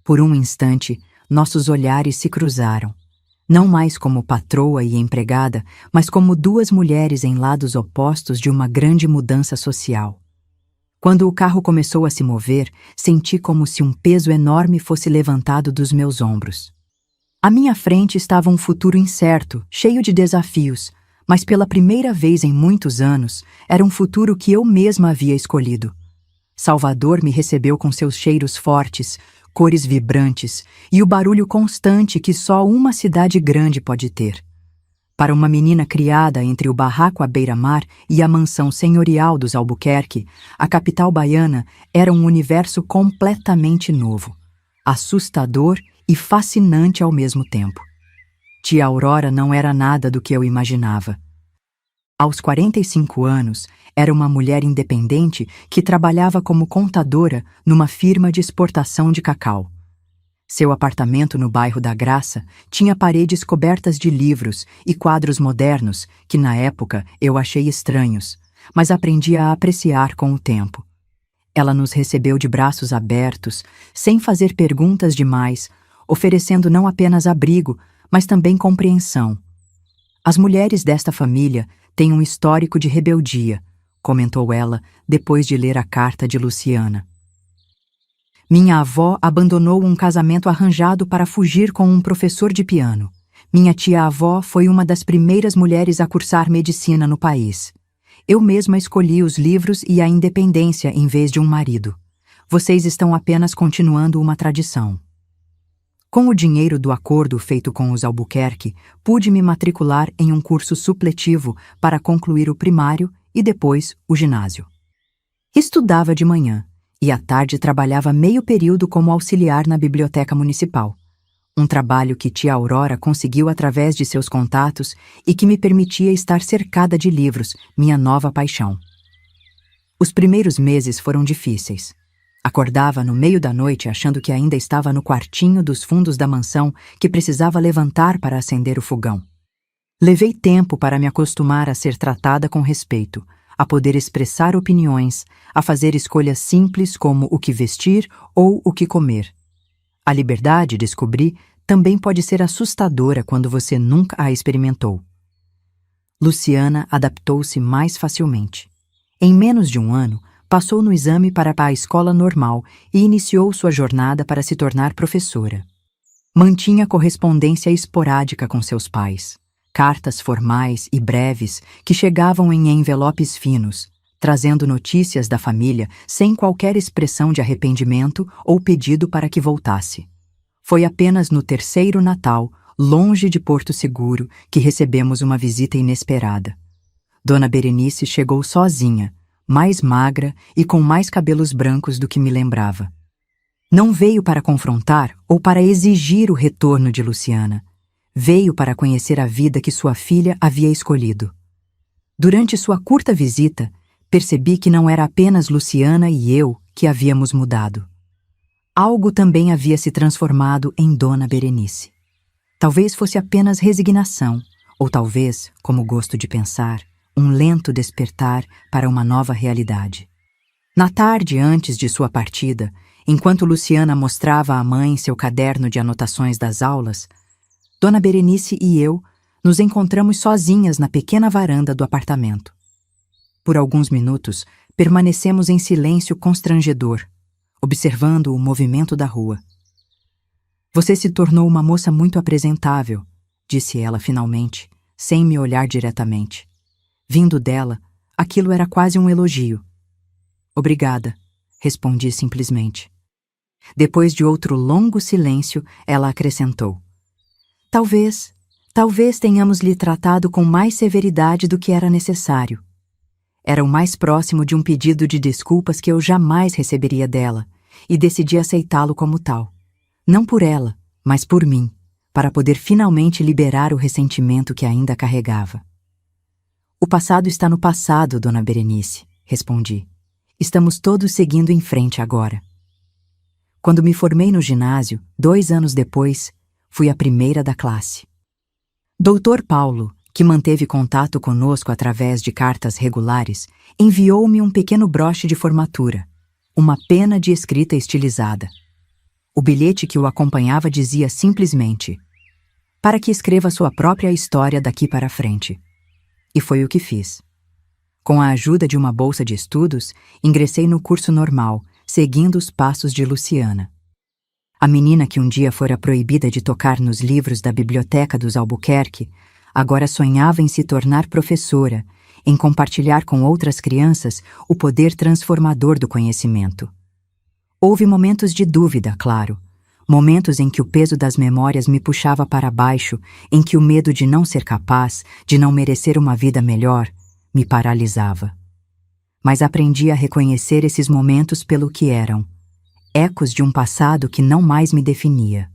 Por um instante, nossos olhares se cruzaram. Não mais como patroa e empregada, mas como duas mulheres em lados opostos de uma grande mudança social. Quando o carro começou a se mover, senti como se um peso enorme fosse levantado dos meus ombros. À minha frente estava um futuro incerto, cheio de desafios, Mas pela primeira vez em muitos anos, era um futuro que eu mesma havia escolhido. Salvador me recebeu com seus cheiros fortes, cores vibrantes e o barulho constante que só uma cidade grande pode ter. Para uma menina criada entre o barraco à beira-mar e a mansão senhorial dos Albuquerque, a capital baiana era um universo completamente novo, assustador e fascinante ao mesmo tempo. Tia Aurora não era nada do que eu imaginava. Aos 45 anos, era uma mulher independente que trabalhava como contadora numa firma de exportação de cacau. Seu apartamento no bairro da Graça tinha paredes cobertas de livros e quadros modernos que, na época, eu achei estranhos, mas aprendi a apreciar com o tempo. Ela nos recebeu de braços abertos, sem fazer perguntas demais, oferecendo não apenas abrigo, mas também compreensão. As mulheres desta família têm um histórico de rebeldia, comentou ela depois de ler a carta de Luciana. Minha avó abandonou um casamento arranjado para fugir com um professor de piano. Minha tia-avó foi uma das primeiras mulheres a cursar medicina no país. Eu mesma escolhi os livros e a independência em vez de um marido. Vocês estão apenas continuando uma tradição. Com o dinheiro do acordo feito com os Albuquerque, pude me matricular em um curso supletivo para concluir o primário e depois o ginásio. Estudava de manhã e à tarde trabalhava meio período como auxiliar na biblioteca municipal. Um trabalho que tia Aurora conseguiu através de seus contatos e que me permitia estar cercada de livros, minha nova paixão. Os primeiros meses foram difíceis. Acordava no meio da noite achando que ainda estava no quartinho dos fundos da mansão que precisava levantar para acender o fogão. Levei tempo para me acostumar a ser tratada com respeito, a poder expressar opiniões, a fazer escolhas simples como o que vestir ou o que comer. A liberdade, descobri, também pode ser assustadora quando você nunca a experimentou. Luciana adaptou-se mais facilmente. Em menos de um ano, passou no exame para a escola normal e iniciou sua jornada para se tornar professora. Mantinha correspondência esporádica com seus pais. Cartas formais e breves que chegavam em envelopes finos, trazendo notícias da família sem qualquer expressão de arrependimento ou pedido para que voltasse. Foi apenas no terceiro Natal, longe de Porto Seguro, que recebemos uma visita inesperada. Dona Berenice chegou sozinha, mais magra e com mais cabelos brancos do que me lembrava. Não veio para confrontar ou para exigir o retorno de Luciana. Veio para conhecer a vida que sua filha havia escolhido. Durante sua curta visita, percebi que não era apenas Luciana e eu que havíamos mudado. Algo também havia se transformado em Dona Berenice. Talvez fosse apenas resignação, ou talvez, como gosto de pensar, um lento despertar para uma nova realidade. Na tarde antes de sua partida, enquanto Luciana mostrava à mãe seu caderno de anotações das aulas, Dona Berenice e eu nos encontramos sozinhas na pequena varanda do apartamento. Por alguns minutos, permanecemos em silêncio constrangedor, observando o movimento da rua. Você se tornou uma moça muito apresentável, disse ela finalmente, sem me olhar diretamente. Vindo dela, aquilo era quase um elogio. Obrigada, respondi simplesmente. Depois de outro longo silêncio, ela acrescentou. Talvez tenhamos lhe tratado com mais severidade do que era necessário. Era o mais próximo de um pedido de desculpas que eu jamais receberia dela, e decidi aceitá-lo como tal. Não por ela, mas por mim, para poder finalmente liberar o ressentimento que ainda carregava. O passado está no passado, Dona Berenice, respondi. Estamos todos seguindo em frente agora. Quando me formei no ginásio, 2 anos depois, fui a primeira da classe. Dr. Paulo, que manteve contato conosco através de cartas regulares, enviou-me um pequeno broche de formatura, uma pena de escrita estilizada. O bilhete que o acompanhava dizia simplesmente: para que escreva sua própria história daqui para frente. E foi o que fiz. Com a ajuda de uma bolsa de estudos, ingressei no curso normal, seguindo os passos de Luciana. A menina que um dia fora proibida de tocar nos livros da biblioteca dos Albuquerque Agora sonhava em se tornar professora, em compartilhar com outras crianças o poder transformador do conhecimento. Houve momentos de dúvida, claro. Momentos em que o peso das memórias me puxava para baixo, em que o medo de não ser capaz, de não merecer uma vida melhor, me paralisava. Mas aprendi a reconhecer esses momentos pelo que eram, ecos de um passado que não mais me definia.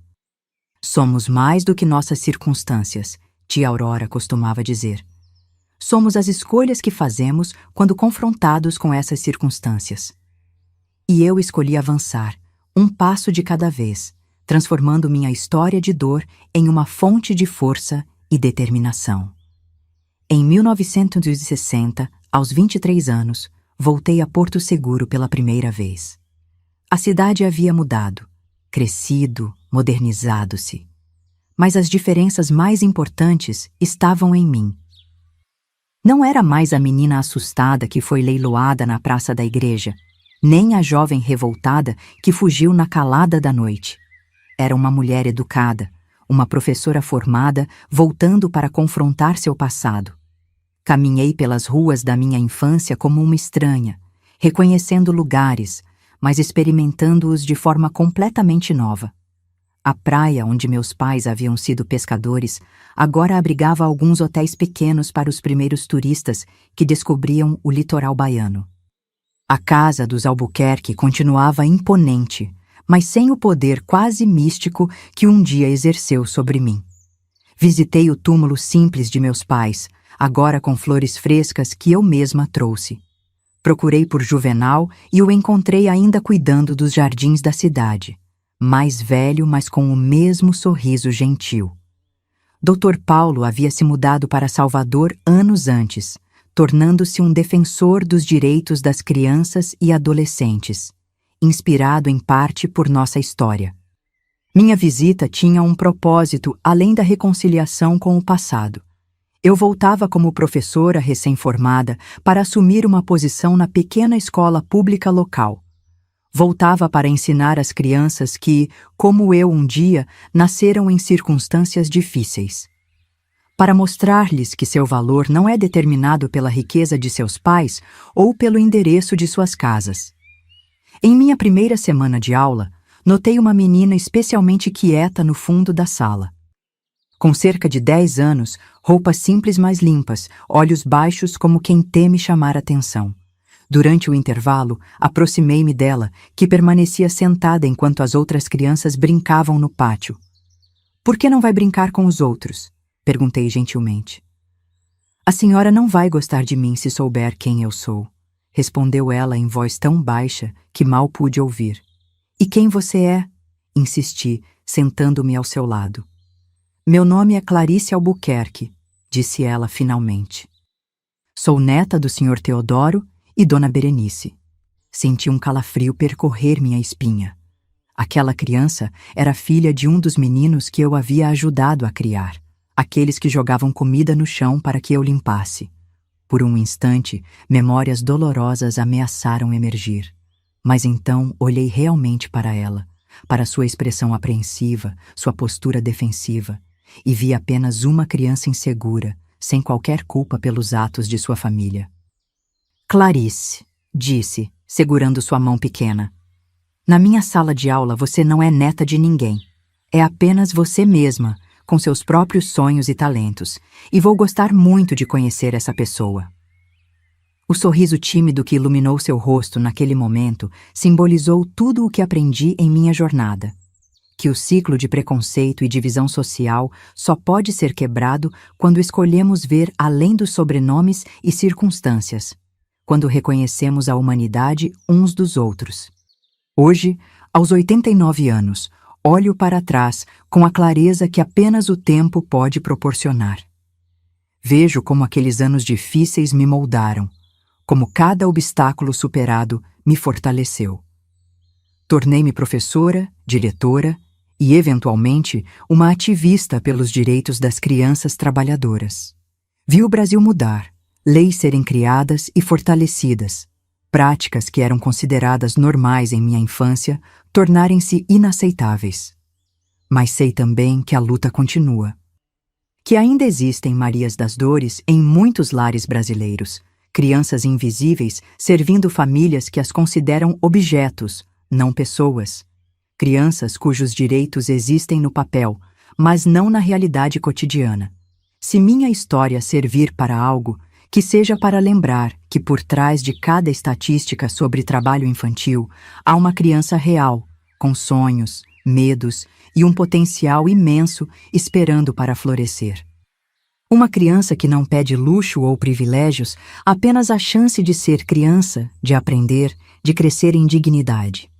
Somos mais do que nossas circunstâncias, tia Aurora costumava dizer. Somos as escolhas que fazemos quando confrontados com essas circunstâncias. E eu escolhi avançar, um passo de cada vez, transformando minha história de dor em uma fonte de força e determinação. Em 1960, aos 23 anos, voltei a Porto Seguro pela primeira vez. A cidade havia mudado, crescido, modernizado-se. Mas as diferenças mais importantes estavam em mim. Não era mais a menina assustada que foi leiloada na praça da igreja, nem a jovem revoltada que fugiu na calada da noite. Era uma mulher educada, uma professora formada voltando para confrontar seu passado. Caminhei pelas ruas da minha infância como uma estranha, reconhecendo lugares, mas experimentando-os de forma completamente nova. A praia onde meus pais haviam sido pescadores agora abrigava alguns hotéis pequenos para os primeiros turistas que descobriam o litoral baiano. A casa dos Albuquerque continuava imponente, mas sem o poder quase místico que um dia exerceu sobre mim. Visitei o túmulo simples de meus pais, agora com flores frescas que eu mesma trouxe. Procurei por Juvenal e o encontrei ainda cuidando dos jardins da cidade, mais velho, mas com o mesmo sorriso gentil. Dr. Paulo havia se mudado para Salvador anos antes, tornando-se um defensor dos direitos das crianças e adolescentes, inspirado em parte por nossa história. Minha visita tinha um propósito além da reconciliação com o passado. Eu voltava como professora recém-formada para assumir uma posição na pequena escola pública local. Voltava para ensinar às crianças que, como eu um dia, nasceram em circunstâncias difíceis. Para mostrar-lhes que seu valor não é determinado pela riqueza de seus pais ou pelo endereço de suas casas. Em minha primeira semana de aula, notei uma menina especialmente quieta no fundo da sala. Com cerca de 10 anos, roupas simples mas limpas, olhos baixos como quem teme chamar atenção. Durante o intervalo, aproximei-me dela, que permanecia sentada enquanto as outras crianças brincavam no pátio. "Por que não vai brincar com os outros?" perguntei gentilmente. "A senhora não vai gostar de mim se souber quem eu sou", respondeu ela em voz tão baixa que mal pude ouvir. "E quem você é?" insisti, sentando-me ao seu lado. "Meu nome é Clarice Albuquerque", disse ela finalmente. "Sou neta do Sr. Teodoro e Dona Berenice." Senti um calafrio percorrer minha espinha. Aquela criança era filha de um dos meninos que eu havia ajudado a criar, aqueles que jogavam comida no chão para que eu limpasse. Por um instante, memórias dolorosas ameaçaram emergir. Mas então olhei realmente para ela, para sua expressão apreensiva, sua postura defensiva, e vi apenas uma criança insegura, sem qualquer culpa pelos atos de sua família. "Clarice", disse, segurando sua mão pequena. "Na minha sala de aula você não é neta de ninguém. É apenas você mesma, com seus próprios sonhos e talentos, e vou gostar muito de conhecer essa pessoa." O sorriso tímido que iluminou seu rosto naquele momento simbolizou tudo o que aprendi em minha jornada. Que o ciclo de preconceito e divisão social só pode ser quebrado quando escolhemos ver além dos sobrenomes e circunstâncias, quando reconhecemos a humanidade uns dos outros. Hoje, aos 89 anos, olho para trás com a clareza que apenas o tempo pode proporcionar. Vejo como aqueles anos difíceis me moldaram, como cada obstáculo superado me fortaleceu. Tornei-me professora, diretora e, eventualmente, uma ativista pelos direitos das crianças trabalhadoras. Vi o Brasil mudar, leis serem criadas e fortalecidas, práticas que eram consideradas normais em minha infância tornarem-se inaceitáveis. Mas sei também que a luta continua. Que ainda existem Marias das Dores em muitos lares brasileiros, crianças invisíveis servindo famílias que as consideram objetos, não pessoas. Crianças cujos direitos existem no papel, mas não na realidade cotidiana. Se minha história servir para algo, que seja para lembrar que por trás de cada estatística sobre trabalho infantil há uma criança real, com sonhos, medos e um potencial imenso esperando para florescer. Uma criança que não pede luxo ou privilégios, apenas a chance de ser criança, de aprender, de crescer em dignidade.